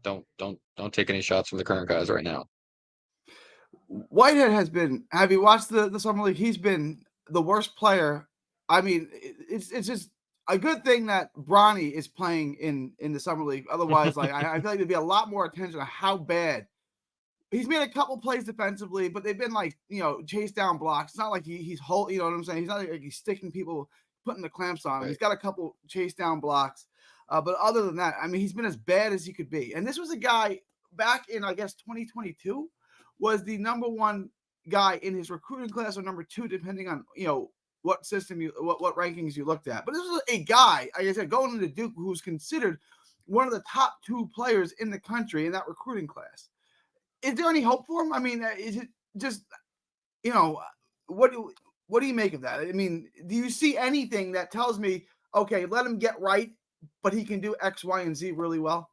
Don't take any shots from the current guys right now. Whitehead has been. Have you watched the summer league? He's been the worst player. I mean, it's just a good thing that Bronny is playing in the summer league. Otherwise, like I feel like there'd be a lot more attention on how bad he's made. A couple plays defensively, but they've been like chase down blocks. It's not like he's whole. You know what I'm saying? He's not like he's sticking people, putting the clamps on him. Right. He's got a couple chase down blocks, but other than that, I mean, he's been as bad as he could be. And this was a guy back in I guess 2022 was the number one guy in his recruiting class or number two, depending on what system what rankings you looked at. But this was a guy, like I said, going into Duke, who's considered one of the top two players in the country in that recruiting class. Is there any hope for him? I mean, is it just what do you make of that? I mean, do you see anything that tells me, okay, let him get right, but he can do X, Y, and Z really well?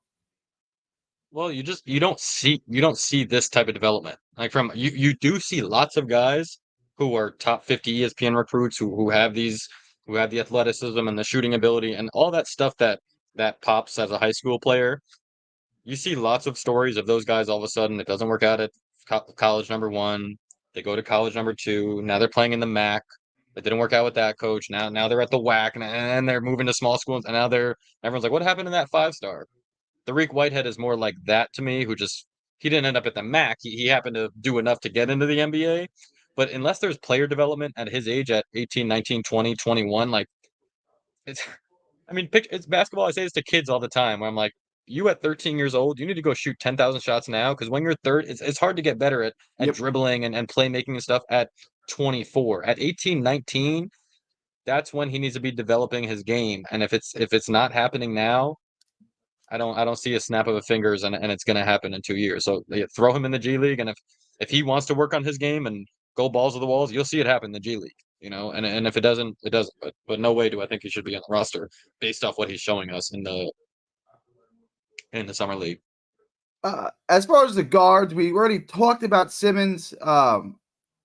Well, you don't see this type of development. Like you do see lots of guys who are top 50 ESPN recruits who have the athleticism and the shooting ability and all that stuff that pops as a high school player. You see lots of stories of those guys all of a sudden it doesn't work out at college number one. They go to college number two. Now they're playing in the MAC. It didn't work out with that coach. Now they're at the WAC and they're moving to small schools and now everyone's like, what happened to that 5-star? Dariq Whitehead is more like that to me, he didn't end up at the MAC. He happened to do enough to get into the NBA. But unless there's player development at his age at 18, 19, 20, 21, like it's basketball. I say this to kids all the time where I'm like, you at 13 years old, you need to go shoot 10,000 shots now because when you're third, it's hard to get better at Yep. dribbling and playmaking and stuff at 24. At 18, 19, that's when he needs to be developing his game. And if it's not happening now, I don't see a snap of a fingers and it's going to happen in 2 years. So throw him in the G League, and if he wants to work on his game and go balls to the walls, you'll see it happen in the G League. And if it doesn't, it doesn't. But no way do I think he should be on the roster based off what he's showing us in the summer league. As far as the guards, we already talked about Simmons.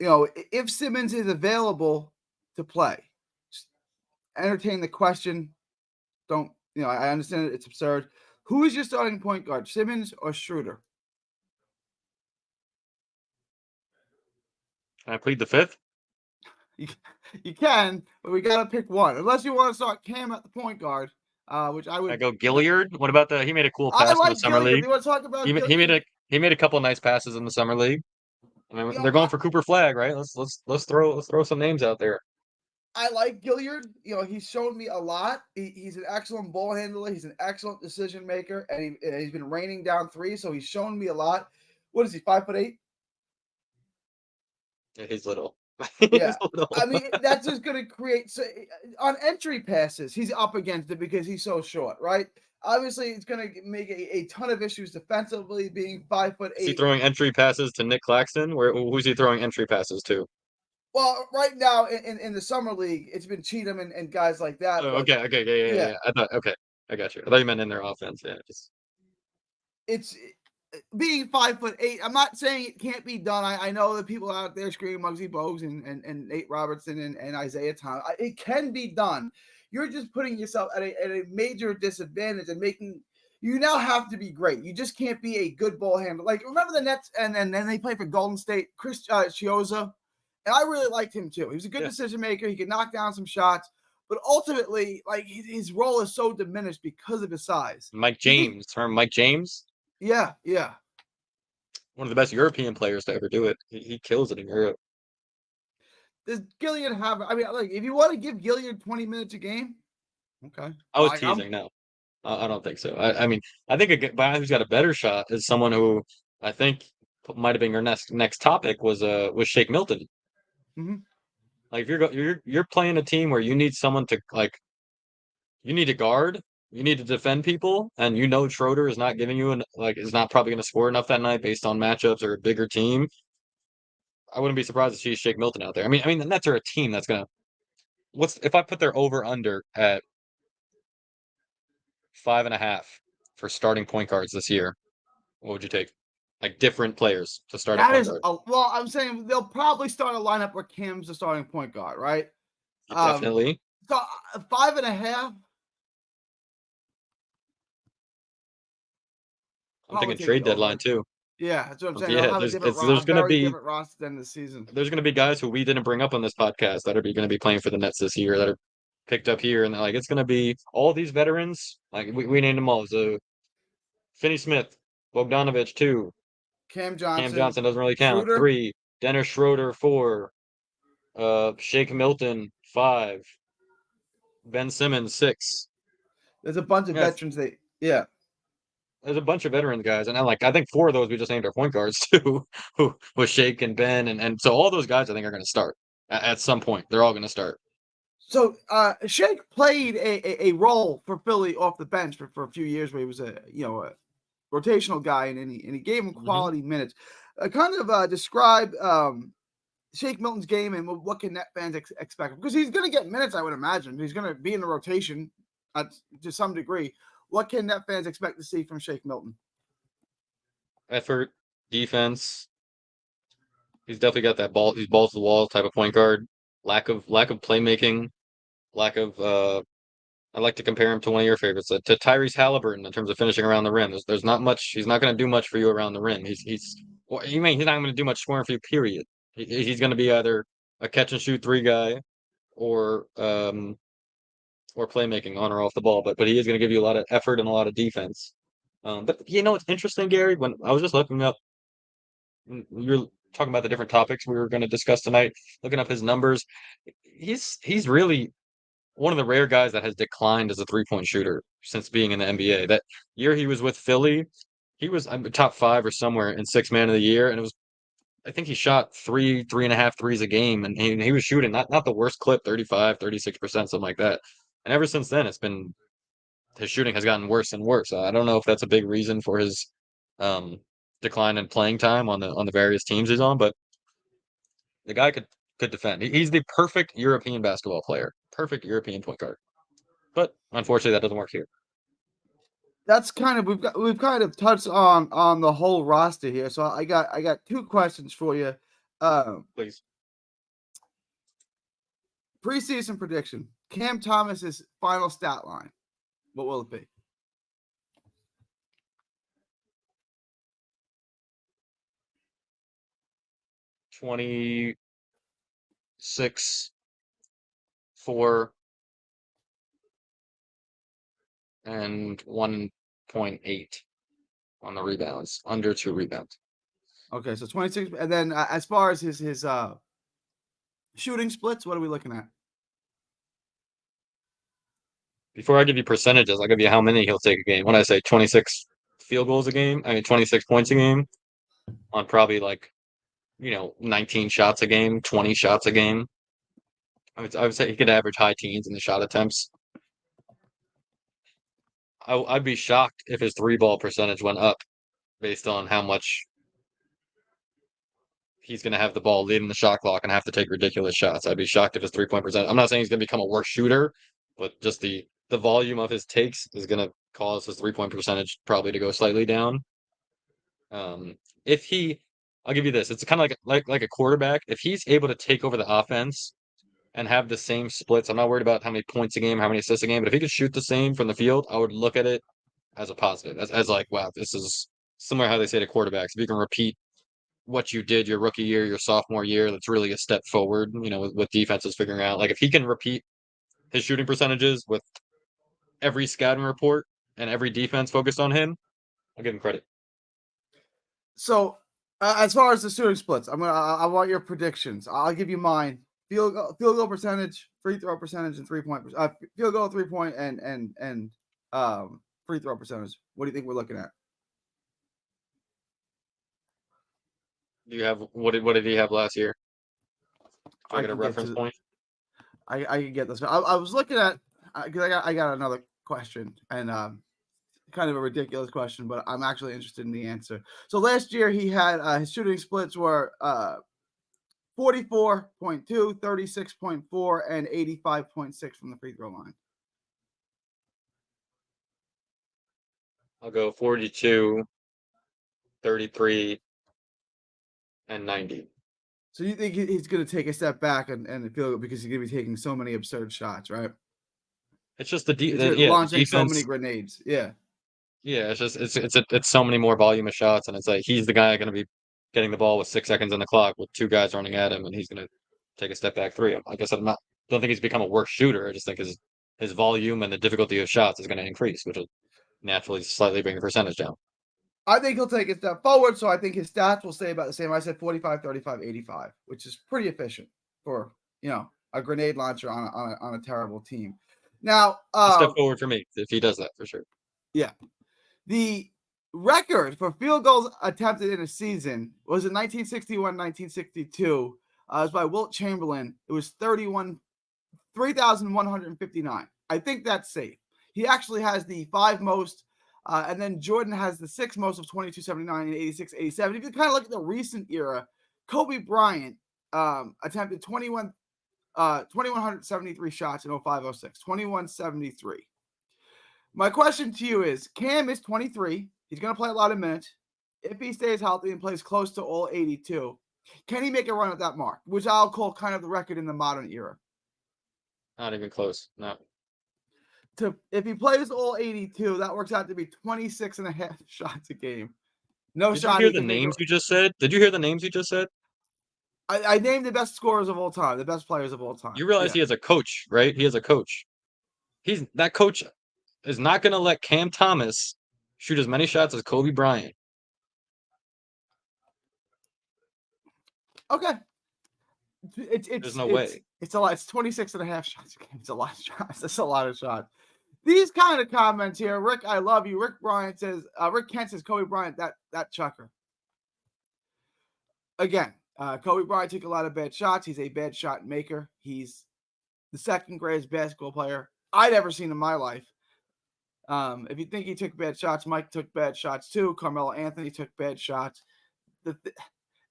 If Simmons is available to play, just entertain the question. Don't I understand it's absurd. Who is your starting point guard, Simmons or Schroeder? Can I plead the fifth? You can, but we got to pick one. Unless you want to start Cam at the point guard, which I would. I go Gilliard. What about he made a cool pass in the summer Gilliard. league. You want to talk about he made a couple nice passes in the summer league. I mean, they're going for Cooper Flag, right? Let's throw some names out there. I like Gilliard. He's shown me a lot. He's an excellent ball handler. He's an excellent decision maker, and he's been raining down three, so he's shown me a lot. What is he, 5'8"? Yeah, he's little. Yeah, I mean, that's just going to create on entry passes. He's up against it because he's so short, right? Obviously, it's going to make a ton of issues defensively, being 5'8". Is he throwing entry passes to Nick Claxton? Who's he throwing entry passes to? Well, right now in the summer league, it's been Cheatham and guys like that. Oh, okay, yeah. I got you. I thought you meant in their offense. Yeah, it's being 5'8". I'm not saying it can't be done. I know the people out there screaming Muggsy Bogues and Nate Robertson and Isaiah Thomas. It can be done. You're just putting yourself at a major disadvantage and making. You now have to be great. You just can't be a good ball handler. Like, remember the Nets, and then they played for Golden State. Chris Chiozza. And I really liked him too. He was a good decision maker. He could knock down some shots, but ultimately, like his role is so diminished because of his size. Mike James, remember Mike James? Yeah. One of the best European players to ever do it. He kills it in Europe. Does Gilliard have? I mean, like if you want to give Gilliard 20 minutes a game, okay. I was teasing. No, I don't think so. I mean, I think a guy who's got a better shot is someone who I think might have been your next topic was Shake Milton. Mm-hmm. Like if you're playing a team where you need someone to you need to guard, you need to defend people, and Schroeder is not giving you is not probably going to score enough that night based on matchups or a bigger team. I wouldn't be surprised to see Shake Milton out there. I mean the Nets are a team that's gonna. If I put their over under at 5.5 for starting point guards this year? What would you take? Like different players to start a point guard. Well, I'm saying they'll probably start a lineup where Cam's the starting point guard, right? Definitely. So 5.5. I'm thinking trade deadline too. Yeah, that's what I'm saying. Yeah, there's going to be different roster than the season. There's going to be guys who we didn't bring up on this podcast that are going to be playing for the Nets this year that are picked up here, and it's going to be all these veterans. Like we named them all. So Finney Smith, Bogdanovich 2, Cam Johnson doesn't really count. Schroeder. 3, Dennis Schroeder 4, Shake Milton 5, Ben Simmons 6. There's a bunch of veterans. There's a bunch of veteran guys, and I think 4 of those we just named our point guards too, who was Shake and Ben, and so all those guys I think are going to start at some point. They're all going to start. So Shake played a role for Philly off the bench for a few years, where he was a rotational guy, and he gave him quality minutes. Kind of describe Shake Milton's game and what can Net fans expect, because he's going to get minutes. I would imagine he's going to be in the rotation to some degree. What can Net fans expect to see from Shake Milton? Effort, defense. He's definitely got that ball. He's balls to the wall type of point guard. Lack of playmaking. Lack of. I like to compare him to one of your favorites, to Tyrese Halliburton in terms of finishing around the rim. There's not much. He's not going to do much for you around the rim. He's not going to do much scoring for you. Period. He's going to be either a catch and shoot 3 guy, or playmaking on or off the ball, but he is going to give you a lot of effort and a lot of defense. But it's interesting, Gary, when I was just looking up, you're talking about the different topics we were going to discuss tonight, looking up his numbers. He's really one of the rare guys that has declined as a 3-point shooter since being in the NBA. That year he was with Philly, he was top 5 or somewhere in 6 man of the year, and it was I think he shot 3.5 threes a game, and he was shooting not the worst clip, 35, 36%, something like that. And ever since then, his shooting has gotten worse and worse. I don't know if that's a big reason for his um, decline in playing time on the various teams he's on, but the guy could defend. He's the perfect European basketball player, perfect European point guard. But unfortunately, that doesn't work here. That's kind of we've kind of touched on the whole roster here. So I got 2 questions for you. Please. Preseason prediction: Cam Thomas's final stat line. What will it be? 26, 4, and 1.8 on the rebounds, under 2 rebounds. Okay, so 26, and then as far as his shooting splits, what are we looking at? Before I give you percentages, I'll give you how many he'll take a game. When I say 26 field goals a game, I mean 26 points a game on probably 19 shots a game, 20 shots a game. I would say he could average high teens in the shot attempts. I'd be shocked if his 3-ball percentage went up based on how much he's going to have the ball leading the shot clock and have to take ridiculous shots. I'd be shocked if his 3-point percent. I'm not saying he's going to become a worse shooter, but just the volume of his takes is going to cause his 3-point percentage probably to go slightly down. I'll give you this. It's kind of like a quarterback. If he's able to take over the offense and have the same splits, I'm not worried about how many points a game, how many assists a game, but if he could shoot the same from the field, I would look at it as a positive, as like, wow, this is similar how they say to quarterbacks. If you can repeat what you did your rookie year, your sophomore year, that's really a step forward, with defenses figuring out. Like if he can repeat his shooting percentages with every scouting report and every defense focused on him, I'll give him credit. So as far as the shooting splits, I want your predictions. I'll give you mine. Field goal percentage, free throw percentage, and 3-point field goal, 3-point, and free throw percentage. What do you think we're looking at? Do you have what did he have last year? Do I get a reference point? I can get this. I was looking at because I got another question, and kind of a ridiculous question, but I'm actually interested in the answer. So last year he had his shooting splits were 44.2, 36.4, and 85.6 from the free throw line. I'll go 42, 33, and 90. So you think he's going to take a step back and feel because he's going to be taking so many absurd shots, right? It's just the launching defense, so many grenades. Yeah. Yeah, it's just it's so many more volume of shots, and it's like he's the guy going to be getting the ball with 6 seconds on the clock with 2 guys running at him, and he's going to take a step back 3. Like I said, don't think he's become a worse shooter. I just think his volume and the difficulty of shots is going to increase, which will naturally slightly bring the percentage down. I think he'll take a step forward, so I think his stats will stay about the same. I said 45, 35, 85, which is pretty efficient for a grenade launcher on a terrible team. Now, a step forward for me if he does that for sure. Yeah, the record for field goals attempted in a season was in 1961, 1962. It was by Wilt Chamberlain. It was 3,159. I think that's safe. He actually has the 5 most. And then Jordan has the 6 most of 2279 and 8687. If you kind of look at the recent era, Kobe Bryant attempted 2,173 shots in 0506, 2173. My question to you is, Cam is 23. He's going to play a lot of minutes. If he stays healthy and plays close to all 82, can he make a run at that mark, which I'll call kind of the record in the modern era? Not even close. No. If he plays all 82, that works out to be 26 and a half shots a game. Did you hear the names you just said? Did you hear the names you just said? I named the best scorers of all time, the best players of all time. You realize he has a coach, right? He has a coach. That coach is not going to let Cam Thomas shoot as many shots as Kobe Bryant. Okay. There's no way. It's a lot. It's 26 and a half shots a game. It's a lot of shots. That's a lot of shots. These kind of comments here, Rick, I love you. Rick Kent says Kobe Bryant, that chucker. Again, Kobe Bryant took a lot of bad shots. He's a bad shot maker. He's the second greatest basketball player I'd ever seen in my life. If you think he took bad shots, Mike took bad shots too. Carmelo Anthony took bad shots.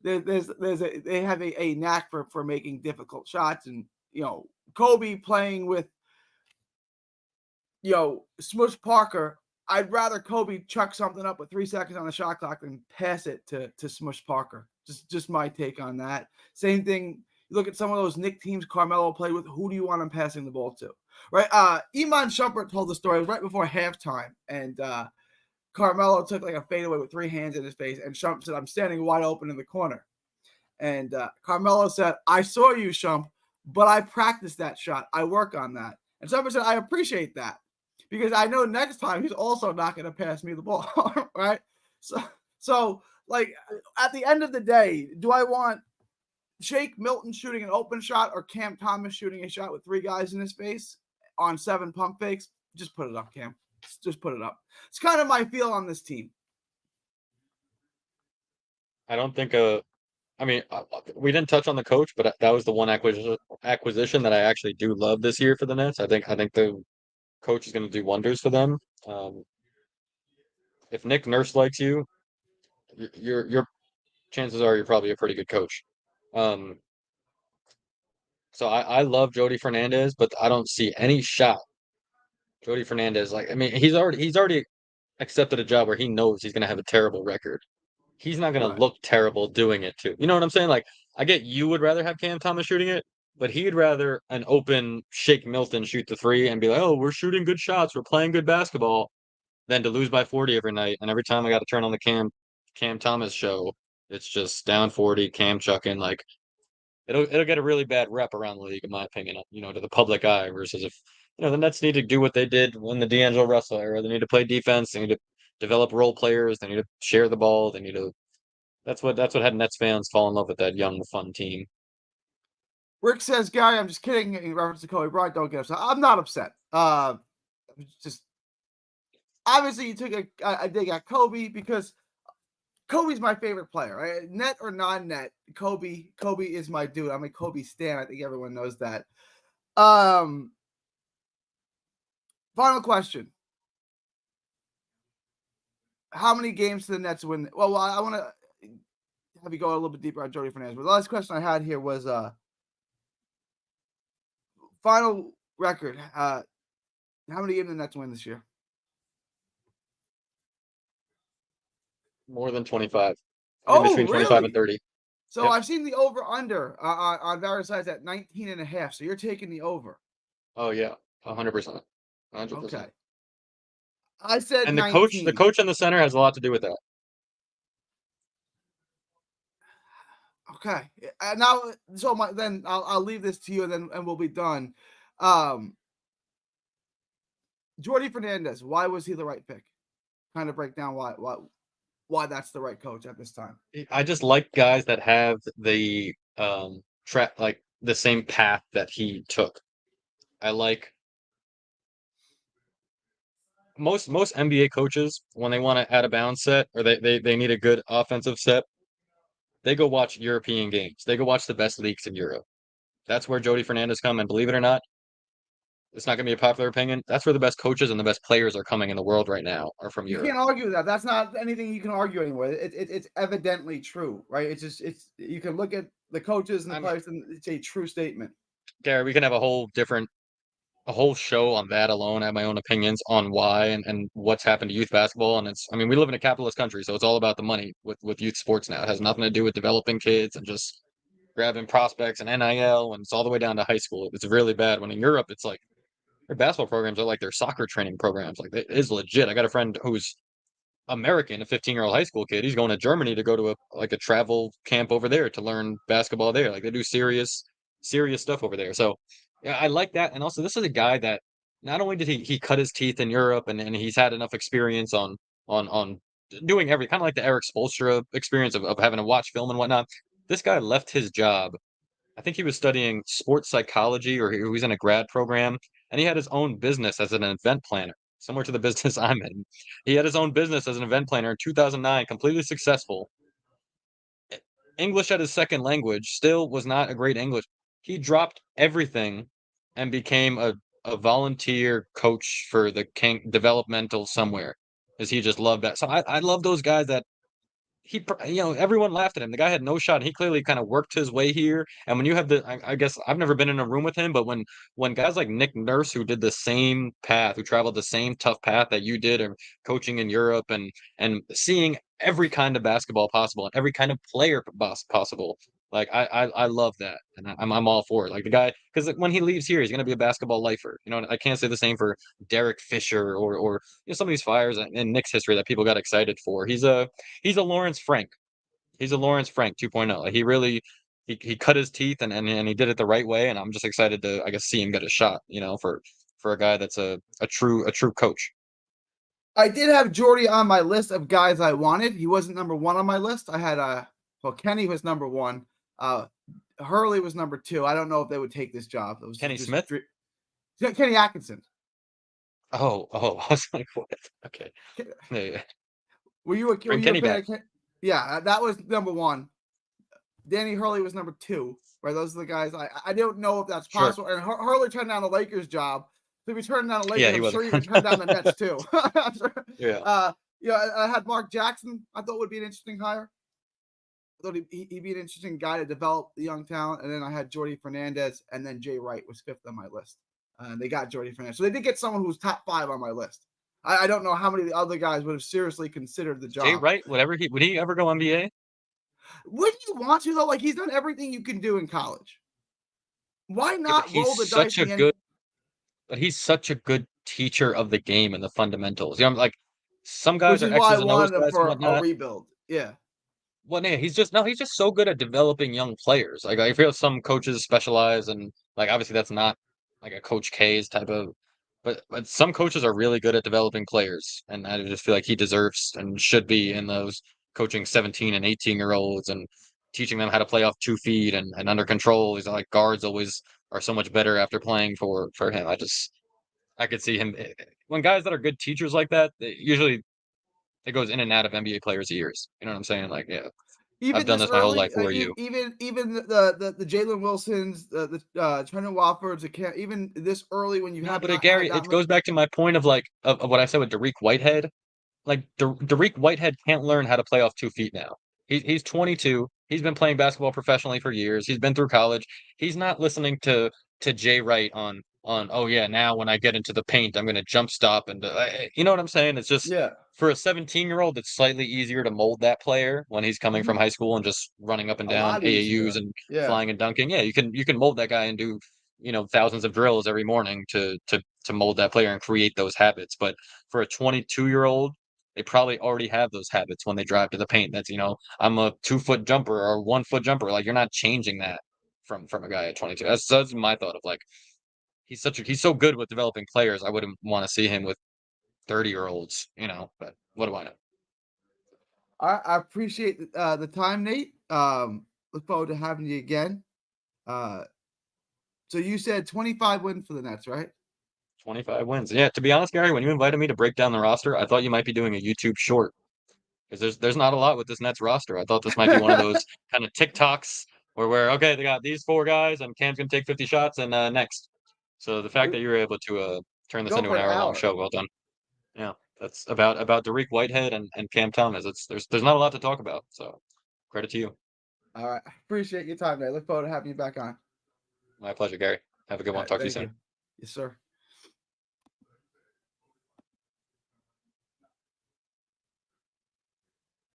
They have a knack for making difficult shots, and Kobe playing with Smush Parker. I'd rather Kobe chuck something up with 3 seconds on the shot clock than pass it to Smush Parker. Just my take on that. Same thing. You look at some of those Knick teams Carmelo played with. Who do you want him passing the ball to? Right? Iman Shumpert told the story right before halftime, and Carmelo took like a fadeaway with 3 hands in his face, and Shump said, "I'm standing wide open in the corner." And Carmelo said, "I saw you, Shump, but I practiced that shot. I work on that." And Shumpert said, "I appreciate that, because I know next time he's also not going to pass me the ball." Right? So like at the end of the day, do I want Shake Milton shooting an open shot or Cam Thomas shooting a shot with 3 guys in his face on 7 pump fakes? Just put it up, Cam. Just put it up. It's kind of my feel on this team. I don't think I mean, we didn't touch on the coach, but that was the one acquisition that I actually do love this year for the Nets. I think the coach is going to do wonders for them. If Nick Nurse likes you, your chances are you're probably a pretty good coach. So I love Jody Fernandez, but I don't see any shot. Jody Fernandez, I mean, he's already accepted a job where he knows he's going to have a terrible record. He's not going to look terrible doing it too. You know what I'm saying? Like, I get you would rather have Cam Thomas shooting it, but he'd rather an open Shake Milton shoot the 3 and be like, "Oh, we're shooting good shots, we're playing good basketball," than to lose by 40 every night. And every time I got to turn on the Cam Thomas show, it's just down 40, Cam chucking. Like, it'll get a really bad rep around the league, in my opinion. To the public eye. Versus if the Nets need to do what they did in the D'Angelo Russell era. They need to play defense. They need to develop role players. They need to share the ball. They need to. That's what had Nets fans fall in love with that young, fun team. Rick says, "Gary, I'm just kidding." In reference to Kobe Bryant, don't get upset. I'm not upset. Just obviously you took a dig at Kobe because Kobe's my favorite player, right? Net or non-net, Kobe is my dude. I'm a Kobe stan. I think everyone knows that. Final question. How many games do the Nets win? Well, I want to have you go a little bit deeper on Jody Fernandez. But the last question I had here was final record. How many games do the Nets win this year? More than 25. Between 25 and 30. So yep. I've seen the over-under on various sides at 19 and a half. So you're taking the over. Oh, yeah. 100%. 100%. Okay. I said and 19. the coach in the center has a lot to do with that. Okay. Now, so then I'll leave this to you, and we'll be done. Jordy Fernandez, why was he the right pick? Kind of break down why that's the right coach at this time. I just like guys that have the like the same path that he took. I like most NBA coaches when they want to add a bounce set or they need a good offensive set, they go watch European games. They go watch the best leagues in Europe. That's where Jody Fernandez come, and believe it or not, it's not going to be a popular opinion. That's where the best coaches and the best players are coming in the world right now are from Europe. You can't argue that. That's not anything you can argue anymore. It's evidently true, right? It's you can look at the coaches and the players, and it's a true statement. Gary, we can have a whole show on that alone. I have my own opinions on why and what's happened to youth basketball. And we live in a capitalist country, so it's all about the money with youth sports now. It has nothing to do with developing kids and just grabbing prospects and NIL, and it's all the way down to high school. It's really bad. When in Europe, it's like their basketball programs are like their soccer training programs. Like, it is legit. I got a friend who's American, a 15-year-old high school kid. He's going to Germany to go to a travel camp over there to learn basketball there. Like, they do serious stuff over there. So yeah, I like that. And also, this is a guy that not only did he cut his teeth in Europe and he's had enough experience on doing every kind of like the Eric Spoelstra experience of having to watch film and whatnot. This guy left his job I think he was studying sports psychology, or he was in a grad program, and he had his own business as an event planner, similar to the business I'm in. He had his own business as an event planner in 2009, completely successful. English as his second language, still was not a great English. He dropped everything and became a volunteer coach for the King developmental somewhere, because he just loved that. So I love those guys that everyone laughed at him. The guy had no shot. He clearly kind of worked his way here. And when you have I guess I've never been in a room with him, but when guys like Nick Nurse, who did the same path, who traveled the same tough path that you did, or coaching in Europe and seeing every kind of basketball possible and every kind of player possible. Like I love that, and I'm all for it. Like the guy, because when he leaves here, he's gonna be a basketball lifer. I can't say the same for Derek Fisher or some of these fires in Nick's history that people got excited for. He's a Lawrence Frank. He's a Lawrence Frank 2.0. Like he really he cut his teeth and he did it the right way. And I'm just excited to, I guess, see him get a shot. For a guy that's a true coach. I did have Jordy on my list of guys I wanted. He wasn't number one on my list. I had Kenny was number one. Hurley was number two. I don't know if they would take this job. It was Kenny Smith? Kenny Atkinson. Oh, I was like, what? Okay. Yeah. Were you a Kenny back. Yeah, that was number one. Danny Hurley was number two. Right, those are the guys. I don't know if that's possible. Sure. And Hurley turned down the Lakers job. So if he turned down the Lakers, I'm sure he would turn down the Nets too. Yeah. I had Mark Jackson. I thought would be an interesting hire. I thought he'd be an interesting guy to develop the young talent. And then I had Jordy Fernandez, and then Jay Wright was fifth on my list. They got Jordy Fernandez. So they did get someone who's top five on my list. I don't know how many of the other guys would have seriously considered the job. Jay Wright, would he ever go NBA? Wouldn't you want to though? Like he's done everything you can do in college. Why not roll the dice? But he's such a good teacher of the game and the fundamentals. Like some guys are X's and O's guys for a rebuild. Yeah. Well, yeah, he's just so good at developing young players. Like I feel some coaches specialize, and like obviously that's not like a Coach K's type of, but some coaches are really good at developing players, and I just feel like he deserves and should be in those coaching 17 and 18-year-olds and teaching them how to play off 2 feet and under control. He's like guards always are so much better after playing for him. I could see him when guys that are good teachers like that, usually it goes in and out of NBA players' ears. You know what I'm saying? Like, yeah. I've done this my whole life. Who are you? Even the Jalen Wilsons, the Trendon Watfords, even this early when you have. But Gary, it goes back to my point of what I said with Dariq Whitehead. Like Dariq Whitehead can't learn how to play off 2 feet now. He's 22. He's been playing basketball professionally for years. He's been through college. He's not listening to Jay Wright on oh yeah, now when I get into the paint I'm going to jump stop and you know what I'm saying? It's just for a 17-year-old it's slightly easier to mold that player when he's coming from high school and just running up and down AAUs and flying and dunking. Yeah, you can mold that guy and do thousands of drills every morning to mold that player and create those habits. But for a 22-year-old, they probably already have those habits when they drive to the paint. That's I'm a 2-foot jumper or 1-foot jumper. Like you're not changing that from a guy at 22. That's my thought of like he's so good with developing players. I wouldn't want to see him with 30-year-olds, but what do I know? I appreciate the time, Nate. Look forward to having you again. So you said 25 wins for the Nets, right? 25 wins. Yeah, to be honest, Gary, when you invited me to break down the roster, I thought you might be doing a YouTube short. Because there's not a lot with this Nets roster. I thought this might be one of those kind of TikToks where okay, they got these 4 guys and Cam's gonna take 50 shots and next. So the fact that you were able to turn this into an hour-long show, well done. Yeah, that's about Dariq Whitehead and Cam Thomas. There's not a lot to talk about. So credit to you. All right. Appreciate your time, Nate. Look forward to having you back on. My pleasure, Gary. Have a good one. Talk to you soon. Yes, sir.